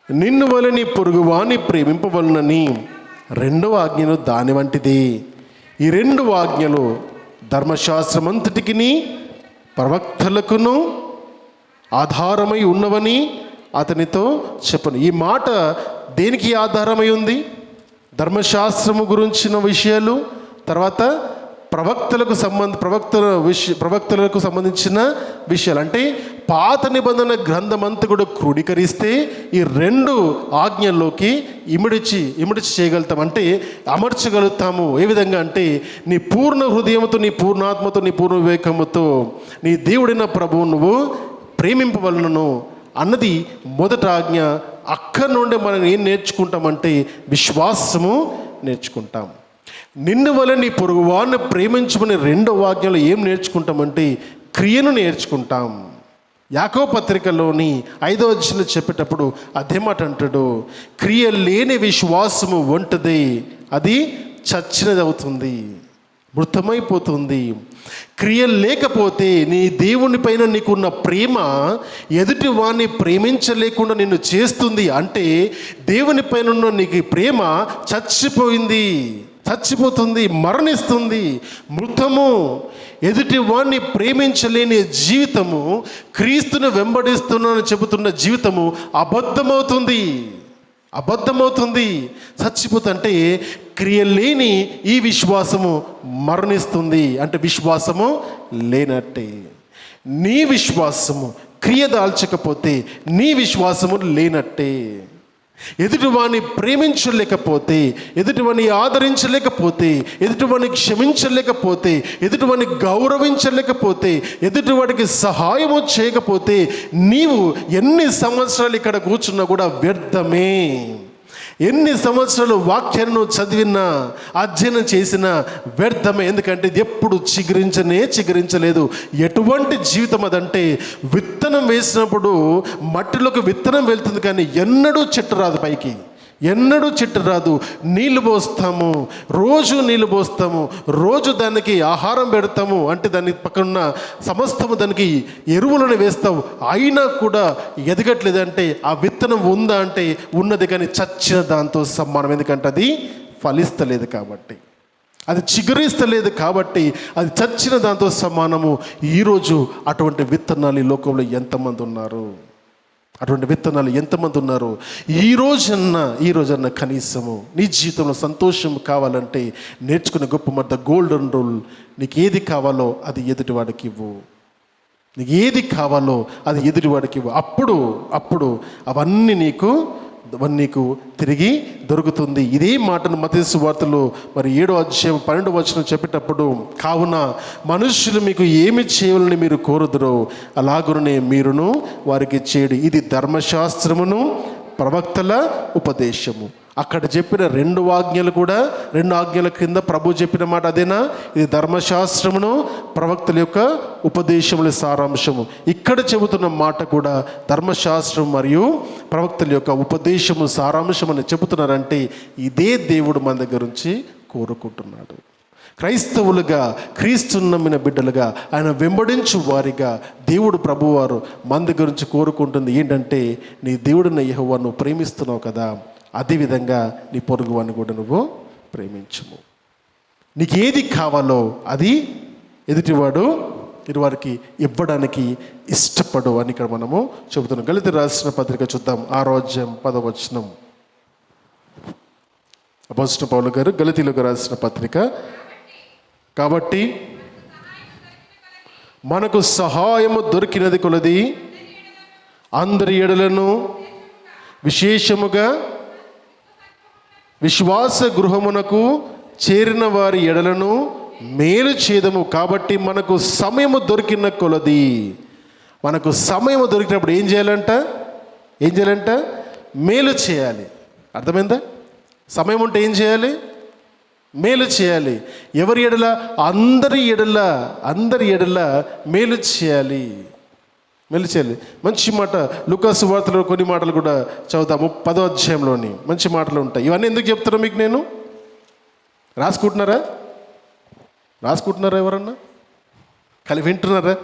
నిన్ను వలె నీ పొరుగువాని ప్రేమింపవలనని రెండవ ఆజ్ఞను దాని వంటిది. ఈ రెండు ఆజ్ఞలు ధర్మశాస్త్రమంతటికి ప్రవక్తలకును ఆధారమై ఉన్నవని అతనితో చెప్పను. ఈ మాట దేనికి ఆధారమై ఉంది? ధర్మశాస్త్రము గురించిన విషయాలు, తర్వాత ప్రవక్తలకు సంబంధించిన విషయాలు. అంటే పాత నిబంధన గ్రంథమంతా కూడా క్రోడీకరిస్తే ఈ రెండు ఆజ్ఞల్లోకి ఇమిడిచి చేయగలుగుతాం, అంటే అమర్చగలుగుతాము. ఏ విధంగా అంటే, నీ పూర్ణ హృదయంతో, నీ పూర్ణాత్మతో, నీ పూర్ణ వివేకముతో నీ దేవుడైన ప్రభువు నువ్వు ప్రేమింపవలనను అన్నది మొదట ఆజ్ఞ. అక్కడి నుండి మనం ఏం నేర్చుకుంటామంటే విశ్వాసము నేర్చుకుంటాం. నిన్ను వలె నీ పొరుగువాన్ని ప్రేమించమని రెండో ఆజ్ఞలో ఏం నేర్చుకుంటామంటే క్రియను నేర్చుకుంటాం. యాకోబు పత్రికలోని 5వ అధ్యాయంలో చెప్పేటప్పుడు అదే మాట అంటాడు, క్రియ లేని విశ్వాసము ఒంటది, అది చచ్చినది అవుతుంది, మృతమైపోతుంది. క్రియ లేకపోతే నీ దేవుని పైన నీకున్న ప్రేమ ఎదుటి వాడిని ప్రేమించలేకుండా నిన్ను చేస్తుంది. అంటే దేవుని పైన ఉన్న నీకు ప్రేమ చచ్చిపోతుంది, మరణిస్తుంది, మృతము. ఎదుటి వాడిని ప్రేమించలేని జీవితము, క్రీస్తును వెంబడిస్తున్నానని చెబుతున్న జీవితము అబద్ధమవుతుంది, చచ్చిపోతుంటే క్రియ లేని ఈ విశ్వాసము మరణిస్తుంది. అంటే విశ్వాసము లేనట్టే. నీ విశ్వాసము క్రియ దాల్చకపోతే నీ విశ్వాసము లేనట్టే. ఎదుటివాణ్ణి ప్రేమించలేకపోతే, ఎదుటివాణ్ణి ఆదరించలేకపోతే, ఎదుటివాణ్ణి క్షమించలేకపోతే, ఎదుటివాణ్ణి గౌరవించలేకపోతే, ఎదుటివాడికి సహాయము చేయకపోతే నీవు ఎన్ని సంవత్సరాలు ఇక్కడ కూర్చున్నా కూడా వ్యర్థమే. ఎన్ని సంవత్సరాలు వాక్యాన్ని చదివినా, అధ్యయనం చేసినా వ్యర్థమే. ఎందుకంటే ఇది ఎప్పుడు చిగురించలేదు. ఎటువంటి జీవితం అదంటే, విత్తనం వేసినప్పుడు మట్టిలోకి విత్తనం వెళ్తుంది కానీ ఎన్నడూ చెట్టు రాదు, పైకి ఎన్నడూ చెట్టు రాదు. నీళ్ళు పోస్తాము, రోజు దానికి ఆహారం పెడతాము, అంటే దానికి పక్కన సమస్తము దానికి ఎరువులను వేస్తావు, అయినా కూడా ఎదగట్లేదంటే ఆ విత్తనం ఉందా అంటే ఉన్నది, కానీ చచ్చిన దాంతో సమానం. ఎందుకంటే అది ఫలిస్తలేదు కాబట్టి, అది చిగురిస్తలేదు కాబట్టి అది చచ్చిన దాంతో సమానము. ఈరోజు అటువంటి విత్తనాలు ఈ లోకంలో ఎంతమంది ఉన్నారు? ఈ రోజన్నా కనీసము నీ జీవితంలో సంతోషం కావాలంటే నేర్చుకునే గొప్ప మాట గోల్డెన్ రూల్. నీకు ఏది కావాలో అది ఎదుటివాడికి ఇవ్వు. అప్పుడు అవన్నీ నీకు తిరిగి దొరుకుతుంది. ఇదే మాటను మత్తయి సువార్తలో 7వ అధ్యాయం 12వ వచనం చెప్పేటప్పుడు, కావున మనుష్యులు మీకు ఏమి చేయాలని మీరు కోరుదురో అలాగునే మీరును వారికి చేయుడి. ఇది ధర్మశాస్త్రమును ప్రవక్తల ఉపదేశము. అక్కడ చెప్పిన రెండు ఆజ్ఞల కింద ప్రభు చెప్పిన మాట అదేనా? ఇది ధర్మశాస్త్రమును ప్రవక్తల యొక్క ఉపదేశముల సారాంశము. ఇక్కడ చెబుతున్న మాట కూడా ధర్మశాస్త్రం మరియు ప్రవక్తల యొక్క ఉపదేశము సారాంశం అని చెబుతున్నారంటే ఇదే దేవుడు మన దగ్గర నుంచి కోరుకుంటున్నాడు. క్రైస్తవులుగా, క్రీస్తును నమ్మిన బిడ్డలుగా, ఆయన వెంబడించు వారిగా దేవుడు ప్రభువారు మన దగ్గర నుంచి కోరుకుంటుంది ఏంటంటే, నీ దేవుడిని యెహోవాను నువ్వు ప్రేమిస్తున్నావు కదా, అదేవిధంగా నీ పొరుగువాన్ని కూడా నువ్వు ప్రేమించుము. నీకు ఏది కావాలో అది ఎదుటివాడు వారికి ఇవ్వడానికి ఇష్టపడు అని ఇక్కడ మనము చెబుతున్నాం. గళితీయులకు రాసిన పత్రిక చూద్దాం, 6వ అధ్యాయం 10వ వచనం. అపోస్తలుడైన పౌలు గారు గళితీయులకు రాసిన పత్రిక, కాబట్టి మనకు సహాయము దొరికినది కొలది అందరి ఎడలను విశేషముగా విశ్వాస గృహమునకు చేరిన వారి ఎడలను మేలు చేదము. కాబట్టి మనకు సమయము దొరికిన కొలది, మనకు సమయము దొరికినప్పుడు ఏం చేయాలంట? మేలు చేయాలి. అర్థమైందా? సమయం ఉంటే ఏం చేయాలి? మేలు చేయాలి. ఎవరి ఎడల? అందరి ఎడల మేలు చేయాలి. మంచి మాట లూకాసు వార్తలో కొన్ని మాటలు కూడా చదువుతాము, 10వ అధ్యాయంలోని మంచి మాటలు ఉంటాయి. ఇవన్నీ ఎందుకు చెప్తున్నా మీకు నేను? రాసుకుంటున్నారా ఎవరన్నా? వింటున్నారా?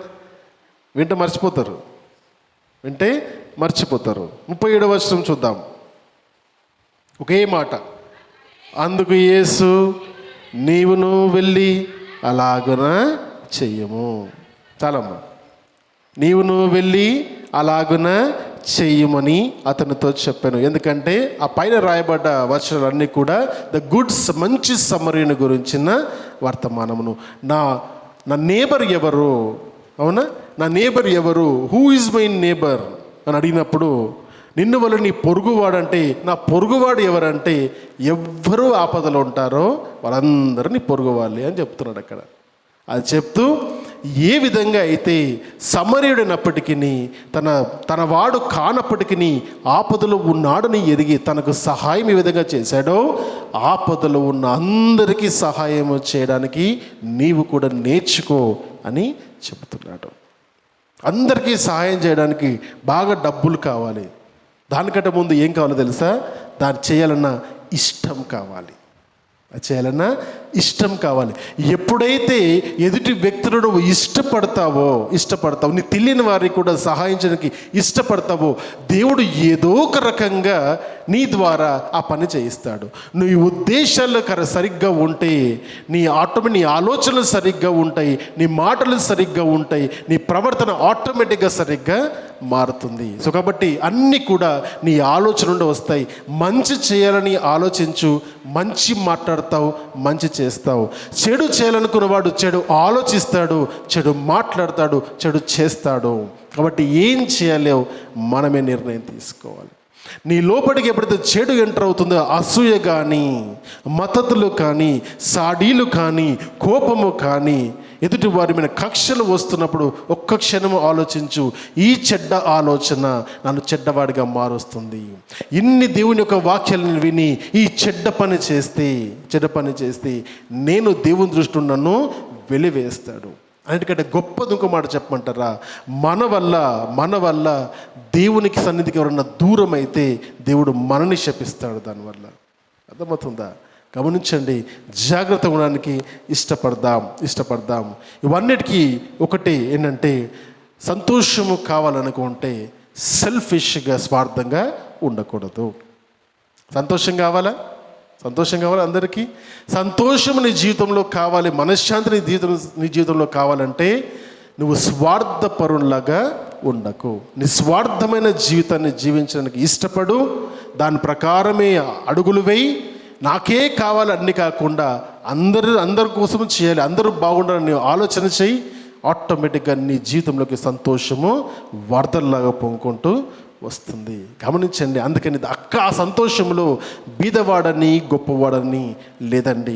వింటే మర్చిపోతారు. 37వ వచనం చూద్దాం. ఒకే మాట. అందుకు యేసు, నీవును వెళ్ళి అలాగున చెయ్యము. చాలమ్మా. నీవును వెళ్ళి అలాగున చెయ్యమని అతనితో చెప్పాను. ఎందుకంటే ఆ పైన రాయబడ్డ వచనాలన్నీ కూడా మంచి సమరయుని గురించిన వర్తమానమును. నా నేబర్ ఎవరు? అవునా? నా నేబర్ ఎవరు? హూ ఈజ్ మై నేబర్ అని అడిగినప్పుడు, నిన్ను వల్ల నీ పొరుగువాడంటే, నా పొరుగువాడు ఎవరంటే ఎవ్వరూ ఆపదలో ఉంటారో వాళ్ళందరూ నీ పొరుగు వాళ్ళే అని చెప్తున్నాడు అక్కడ. అది చెప్తూ ఏ విధంగా అయితే సమరయుడైనప్పటికీ తన వాడు కానప్పటికీ ఆపదలో ఉన్నాడని ఎరిగి తనకు సహాయం ఏ విధంగా చేశాడో, ఆపదలో ఉన్న అందరికీ సహాయం చేయడానికి నీవు కూడా నేర్చుకో అని చెబుతున్నాడు. అందరికీ సహాయం చేయడానికి బాగా డబ్బులు కావాలి. దానికంటే ముందు ఏం కావాలో తెలుసా? దాన్ని చేయాలన్న ఇష్టం కావాలి. ఎప్పుడైతే ఎదుటి వ్యక్తులను నువ్వు ఇష్టపడతావో, నీ తెలియని వారికి కూడా సహాయం చేయడానికి ఇష్టపడతావో, దేవుడు ఏదో ఒక రకంగా నీ ద్వారా ఆ పని చేయిస్తాడు. నువ్వు ఈ ఉద్దేశాలు సరిగ్గా ఉంటే నీ ఆలోచనలు సరిగ్గా ఉంటాయి, నీ మాటలు సరిగ్గా ఉంటాయి, నీ ప్రవర్తన ఆటోమేటిక్గా సరిగ్గా మారుతుంది. సో కాబట్టి అన్నీ కూడా నీ ఆలోచన నుండి వస్తాయి. మంచి చేయాలని ఆలోచించు, మంచి మాట్లాడతావు, మంచి చేస్తావు. చెడు చేయాలనుకున్నవాడు చెడు ఆలోచిస్తాడు, చెడు మాట్లాడతాడు, చెడు చేస్తాడు. కాబట్టి ఏం చేయాలో మనమే నిర్ణయం తీసుకోవాలి. నీ లోపలికి ఎప్పుడైతే చెడు ఎంటర్ అవుతుందో, అసూయ కానీ, మతతులు కానీ, సాడీలు కానీ, కోపము కానీ, ఎదుటి వారి మీద కక్షలు వస్తున్నప్పుడు ఒక్క క్షణము ఆలోచించు, ఈ చెడ్డ ఆలోచన నన్ను చెడ్డవాడిగా మారుస్తుంది. ఇన్ని దేవుని యొక్క వాక్యాలను విని ఈ చెడ్డ పని చేస్తే నేను దేవుని దృష్టిలో నన్ను వెలివేస్తాడు. అన్నిటికంటే గొప్పది ఇంకో మాట చెప్పమంటారా? మన వల్ల దేవునికి సన్నిధికి ఎవరన్నా దూరం అయితే దేవుడు మనని శపిస్తాడు దానివల్ల. అర్థమవుతుందా? గమనించండి. జాగ్రత్తగా ఉండడానికి ఇష్టపడదాం. ఇవన్నిటికీ ఒకటి ఏంటంటే, సంతోషము కావాలనుకుంటే సెల్ఫిష్గా, స్వార్థంగా ఉండకూడదు. సంతోషం కావాలా అందరికీ? సంతోషం నీ జీవితంలో కావాలి, మనశ్శాంతి నీ జీవితంలో కావాలంటే నువ్వు స్వార్థపరులాగా ఉండకు. నిస్వార్థమైన జీవితాన్ని జీవించడానికి ఇష్టపడు. దాని ప్రకారమే అడుగులు వేయి. నాకే కావాలి అన్ని కాకుండా అందరి కోసం చేయాలి, అందరూ బాగుండాలని ఆలోచన చేయి. ఆటోమేటిక్గా నీ జీవితంలోకి సంతోషము వరదల్లాగా పొంగుకుంటూ వస్తుంది. గమనించండి. అందుకని ఆ సంతోషంలో బీదవాడని గొప్పవాడని లేదండి.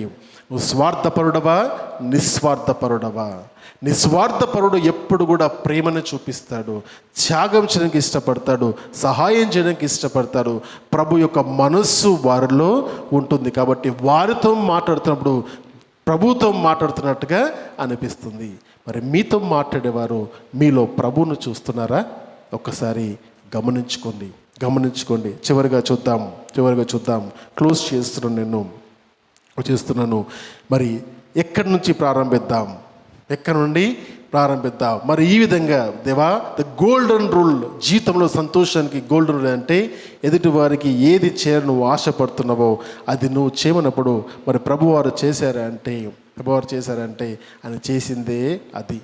నువ్వు స్వార్థపరుడవా, నిస్వార్థపరుడవా? నిస్వార్థపరుడు ఎప్పుడు కూడా ప్రేమను చూపిస్తాడు, త్యాగం చేయడానికి ఇష్టపడతాడు, సహాయం చేయడానికి ఇష్టపడతాడు. ప్రభు యొక్క మనస్సు వారిలో ఉంటుంది. కాబట్టి వారితో మాట్లాడుతున్నప్పుడు ప్రభుతో మాట్లాడుతున్నట్టుగా అనిపిస్తుంది. మరి మీతో మాట్లాడేవారు మీలో ప్రభువును చూస్తున్నారా? ఒక్కసారి గమనించుకోండి. చివరిగా చూద్దాం. క్లోజ్ చేస్తున్నాను. మరి ఎక్కడి నుంచి ప్రారంభిద్దాం? ఎక్కడి నుండి ప్రారంభిద్దాం. మరి ఈ విధంగా దేవా, ద గోల్డెన్ రూల్, జీవితంలో సంతోషానికి గోల్డెన్ రూల్ అంటే ఎదుటి వారికి ఏది చేయాలని నువ్వు ఆశపడుతున్నావో అది నువ్వు చేయమన్నప్పుడు మరి ప్రభువారు చేశారంటే ఆయన చేసిందే అది.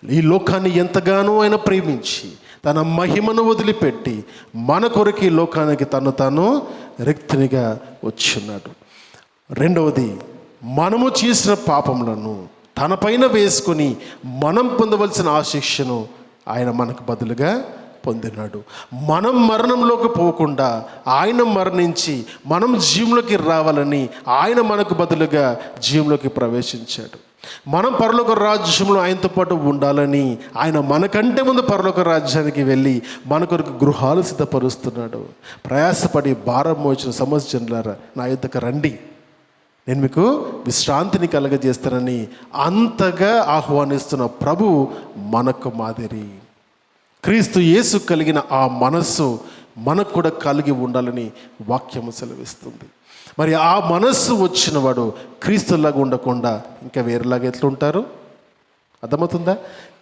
ఈ లోకాన్ని ఎంతగానో ఆయన ప్రేమించి తన మహిమను వదిలిపెట్టి మన కొరకు ఈ లోకానికి తాను రిక్తునిగా వచ్చున్నాడు. రెండవది, మనము చేసిన పాపములను తన పైన వేసుకొని మనం పొందవలసిన ఆ శిక్షను ఆయన మనకు బదులుగా పొందినాడు. మనం మరణంలోకి పోకుండా ఆయన మరణించి మనం జీవంలోకి రావాలని ఆయన మనకు బదులుగా జీవంలోకి ప్రవేశించాడు. మనం పరలోక రాజ్యంలో ఆయనతో పాటు ఉండాలని ఆయన మనకంటే ముందు పరలోక రాజ్యానికి వెళ్ళి మన కొరకు గృహాలు సిద్ధపరుస్తున్నాడు. ప్రయాసపడి భారం మోచిన సమస్య జనులారా, నా యొద్దకు రండి, నేను మీకు విశ్రాంతిని కలగజేస్తానని అంతగా ఆహ్వానిస్తున్న ప్రభు మనకు మాదిరి. క్రీస్తు యేసు కలిగిన ఆ మనస్సు మనకు కూడా కలిగి ఉండాలని వాక్యము సెలవిస్తుంది. మరి ఆ మనస్సు వచ్చిన వాడు క్రీస్తులాగా ఉండకుండా ఇంకా వేరేలాగా ఎట్లుంటారు? అర్థమవుతుందా?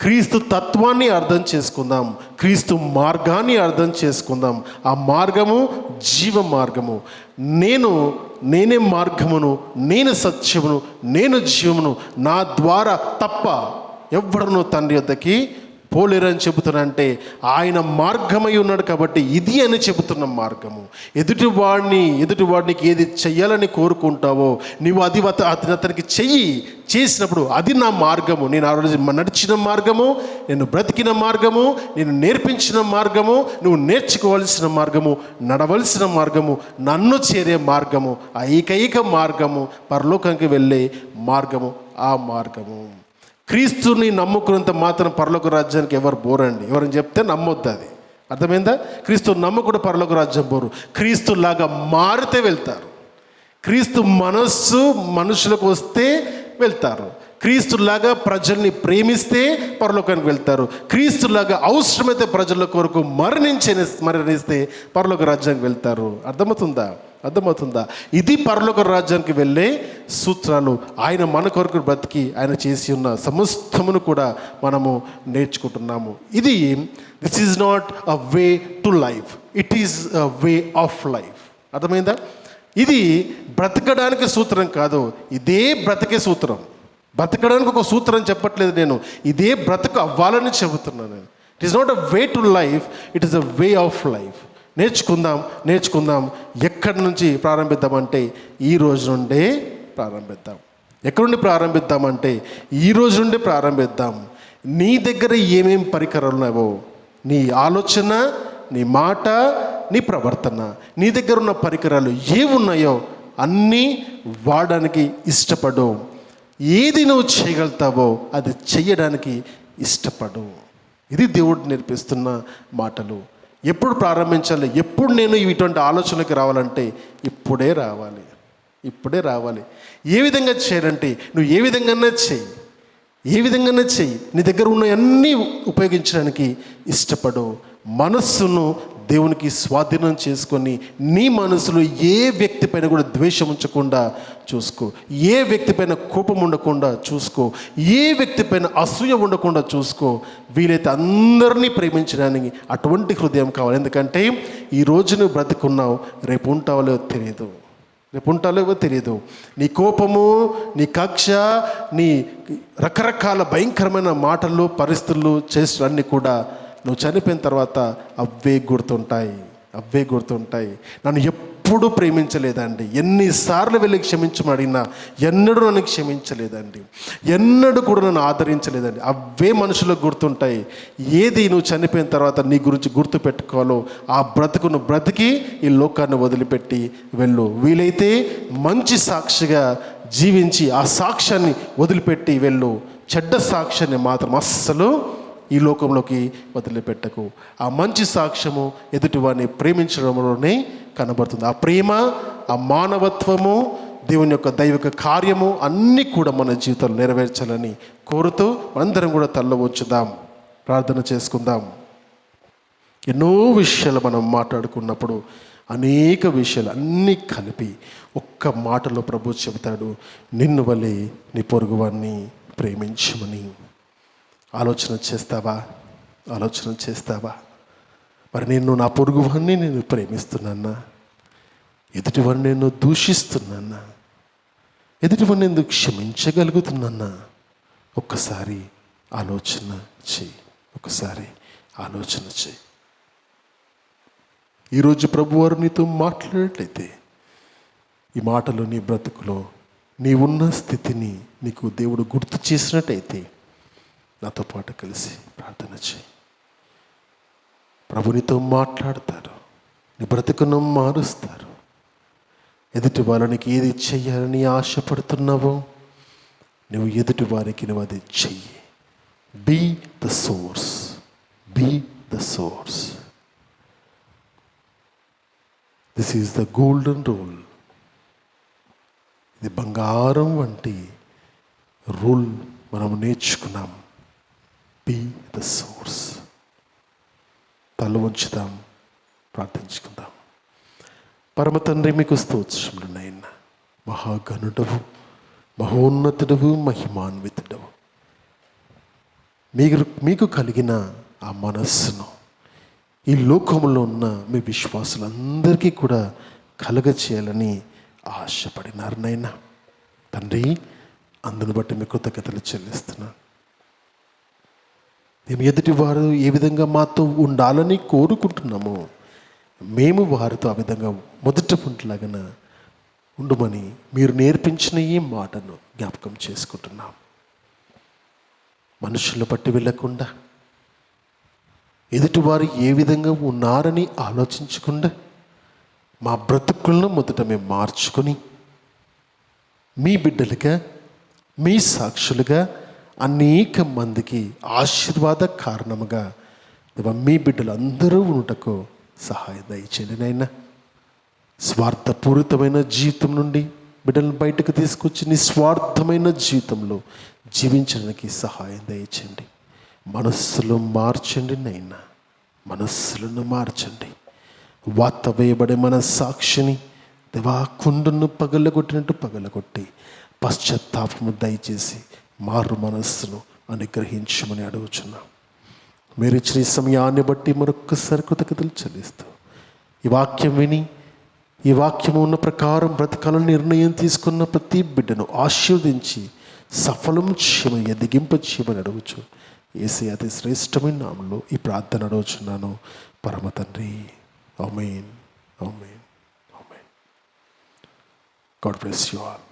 క్రీస్తు తత్వాన్ని అర్థం చేసుకుందాం, క్రీస్తు మార్గాన్ని అర్థం చేసుకుందాం. ఆ మార్గము జీవ మార్గము. నేనే మార్గమును, నేను సత్యమును, నేను జీవమును, నా ద్వారా తప్ప ఎవ్వడను తండ్రి యొద్దకి పోలేరని చెబుతున్నా. ఆయన మార్గమై ఉన్నాడు కాబట్టి ఇది అని చెబుతున్న మార్గము. ఎదుటివాడికి ఏది చెయ్యాలని కోరుకుంటావో నీవు అది అతనికి చేసినప్పుడు అది నా మార్గము, నేను ఆ రోజు నడిచిన మార్గము, నేను బ్రతికిన మార్గము, నేను నేర్పించిన మార్గము, నువ్వు నేర్చుకోవాల్సిన మార్గము, నడవలసిన మార్గము, నన్ను చేరే మార్గము, ఆ ఏకైక మార్గము, పరలోకానికి వెళ్ళే మార్గము, ఆ మార్గము. క్రీస్తుని నమ్ముకున్నంత మాత్రం పరలోక రాజ్యానికి ఎవరు బోరండి. ఎవరని చెప్తే నమ్మొద్దు, అది అర్థమైందా? క్రీస్తు నమ్ముకుని పరలోక రాజ్యం బోరు. క్రీస్తులాగా మారితే వెళ్తారు. క్రీస్తు మనస్సు మనుషులకు వస్తే వెళ్తారు. క్రీస్తులాగా ప్రజల్ని పరలోకానికి వెళ్తారు. క్రీస్తులాగా అవసరమైతే ప్రజల కొరకు మరణిస్తే పరలోక రాజ్యానికి వెళ్తారు. అర్థమవుతుందా? ఇది పరలోక రాజ్యానికి వెళ్ళే సూత్రాలు. ఆయన మన కొరకు బ్రతికి ఆయన చేసి ఉన్న సమస్తమును కూడా మనము నేర్చుకుంటున్నాము. This is not a way to life, it is a way of life. అర్థమైందా? ఇది బ్రతకడానికి సూత్రం కాదు, ఇదే బ్రతికే సూత్రం. బ్రతకడానికి ఒక సూత్రం చెప్పట్లేదు నేను, ఇదే బ్రతుకు అవ్వాలని చెబుతున్నాను నేను. It is not a way to life, it is a way of life. నేర్చుకుందాం. ఎక్కడి నుంచి ప్రారంభిద్దామంటే ఈ రోజు నుండే ప్రారంభిద్దాం. ఎక్కడి నుండి ప్రారంభిద్దామంటే ఈ రోజు నుండి ప్రారంభిద్దాం. నీ దగ్గర ఏమేం పరికరాలు ఉన్నావో, నీ ఆలోచన, నీ మాట, నీ ప్రవర్తన, నీ దగ్గర ఉన్న పరికరాలు ఏమున్నాయో అన్నీ వాడడానికి ఇష్టపడు. ఏది నువ్వు చేయగలుగుతావో అది చెయ్యడానికి ఇష్టపడు. ఇది దేవుడు నేర్పిస్తున్న మాటలు. ఎప్పుడు ప్రారంభించాలి? ఎప్పుడు నేను ఇటువంటి ఆలోచనకి రావాలంటే ఇప్పుడే రావాలి. ఏ విధంగా చేయాలంటే నువ్వు ఏ విధంగానే చెయ్యి. నీ దగ్గర ఉన్న అన్నీ ఉపయోగించడానికి ఇష్టపడు. మనస్సును దేవునికి స్వాధీనం చేసుకొని నీ మనసులో ఏ వ్యక్తి పైన కూడా ద్వేషం ఉంచకుండా చూసుకో, ఏ వ్యక్తి పైన కోపం ఉండకుండా చూసుకో, ఏ వ్యక్తి పైన అసూయ ఉండకుండా చూసుకో. వీలైతే అందరినీ ప్రేమించడానికి అటువంటి హృదయం కావాలి. ఎందుకంటే ఈరోజు నువ్వు బ్రతుకున్నావు, రేపు ఉంటావో తెలియదు. నీ కోపము, నీ కక్ష, నీ రకరకాల భయంకరమైన మాటలు, పరిస్థితులు చేసినవన్నీ కూడా నువ్వు చనిపోయిన తర్వాత అవే గుర్తుంటాయి. నన్ను ఎప్పుడూ ప్రేమించలేదండి, ఎన్నిసార్లు వెళ్ళి క్షమించమడిగినా ఎన్నడూ నన్ను క్షమించలేదండి, ఎన్నడూ కూడా నన్ను ఆదరించలేదండి. అవే మనుషులకు గుర్తుంటాయి. ఏది నువ్వు చనిపోయిన తర్వాత నీ గురించి గుర్తు పెట్టుకోవాలో ఆ బ్రతుకును బ్రతికి ఈ లోకాన్ని వదిలిపెట్టి వెళ్ళు. వీలైతే మంచి సాక్షిగా జీవించి ఆ సాక్ష్యాన్ని వదిలిపెట్టి వెళ్ళు. చెడ్డ సాక్ష్యాన్ని మాత్రం అస్సలు ఈ లోకంలోకి వదిలిపెట్టకు. ఆ మంచి సాక్ష్యము ఎదుటివాడిని ప్రేమించడంలోనే కనబడుతుంది. ఆ ప్రేమ, ఆ మానవత్వము, దేవుని యొక్క దైవిక కార్యము అన్నీ కూడా మన జీవితంలో నెరవేర్చాలని కోరుతూ మనందరం కూడా తల్ల ఉంచుదాం, ప్రార్థన చేసుకుందాం. ఎన్నో విషయాలు మనం మాట్లాడుకున్నప్పుడు అనేక విషయాలు అన్నీ కలిపి ఒక్క మాటలో ప్రభు చెబుతాడు, నిన్ను వలె నీ పొరుగువాన్ని ప్రేమించమని. ఆలోచన చేస్తావా? ఆలోచన చేస్తావా? మరి నేను నా పొరుగువాన్ని నేను ప్రేమిస్తున్నానా? ఎదుటివాడిని నేను దూషిస్తున్నానా? ఎదుటివాడిని ఎందుకు క్షమించగలుగుతున్నానా? ఒక్కసారి ఆలోచన చెయ్యి. ఒకసారి ఆలోచన చెయ్యి. ఈరోజు ప్రభువారు నీతో మాట్లాడేట్లయితే ఈ మాటలు నీ బ్రతుకులో నీవున్న స్థితిని నీకు దేవుడు గుర్తు చేసినట్టయితే నాతో పాటు కలిసి ప్రార్థన చేయి. ప్రభు నీతో మాట్లాడతారు, నీ బ్రతుకును మారుస్తారు. ఎదుటి వాళ్ళనికి ఏది చెయ్యాలని ఆశపడుతున్నావో నువ్వు ఎదుటి వారికి నువ్వు అది చెయ్యి. Be the source, be the source. This is the golden rule. ఇది బంగారం వంటి రూల్ మనం నేర్చుకున్నాం. Be the source. తల ఉంచుదాం, ప్రార్థించుకుందాం. పరమ తండ్రి, మీకు స్తోత్రములు నాయన. మహాగణుడవు, మహోన్నతుడవు, మహిమాన్వితుడవు. మీకు కలిగిన ఆ మనస్సును ఈ లోకంలో ఉన్న మీ విశ్వాసులందరికీ కూడా కలగచేయాలని ఆశపడినారు నాయన. తండ్రి, అందును బట్టి మీ కృతజ్ఞతలు చెల్లిస్తున్నాను. మేము ఎదుటి వారు ఏ విధంగా మాతో ఉండాలని కోరుకుంటున్నామో మేము వారితో ఆ విధంగా మొదట ఉంటలాగా ఉండమని మీరు నేర్పించిన ఈ మాటను జ్ఞాపకం చేసుకుంటున్నాం. మనుషులను బట్టి వెళ్ళకుండా, ఎదుటివారు ఏ విధంగా ఉన్నారని ఆలోచించకుండా మా బ్రతుకులను మొదట మేము మార్చుకొని మీ బిడ్డలుగా, మీ సాక్షులుగా అనేక మందికి ఆశీర్వాద కారణముగా మీ బిడ్డలు అందరూ ఉండటకు సహాయం దయచేయండి నాయన. స్వార్థపూరితమైన జీవితం నుండి బిడ్డలను బయటకు తీసుకొచ్చి నిస్వార్థమైన జీవితంలో జీవించడానికి సహాయం దయచేయండి. మనస్సులు మార్చండి నాయన, మనస్సులను మార్చండి. వాత వేయబడే మన సాక్షిని దేవా కుండును పగలగొట్టినట్టు పగలగొట్టి పశ్చాత్తాపము దయచేసి మారు మనస్సును అనుగ్రహించమని అడుగుచున్నాం. మీరు ఇచ్చిన ఈ సమయాన్ని బట్టి మరొక్కసారి కృతజ్ఞతలు చెల్లిస్తూ ఈ వాక్యం విని ఈ వాక్యము ఉన్న ప్రకారం బ్రతకాలని నిర్ణయం తీసుకున్న ప్రతి బిడ్డను ఆశీర్వదించి సఫలం చేయమని, ఎదిగింప చేయమని అడుగుచు యేసయ్య అతి శ్రేష్టమైన నామములో ఈ ప్రార్థన అడుగుచున్నాను పరమ తండ్రి. ఆమేన్, ఆమేన్, ఆమేన్. God bless you all.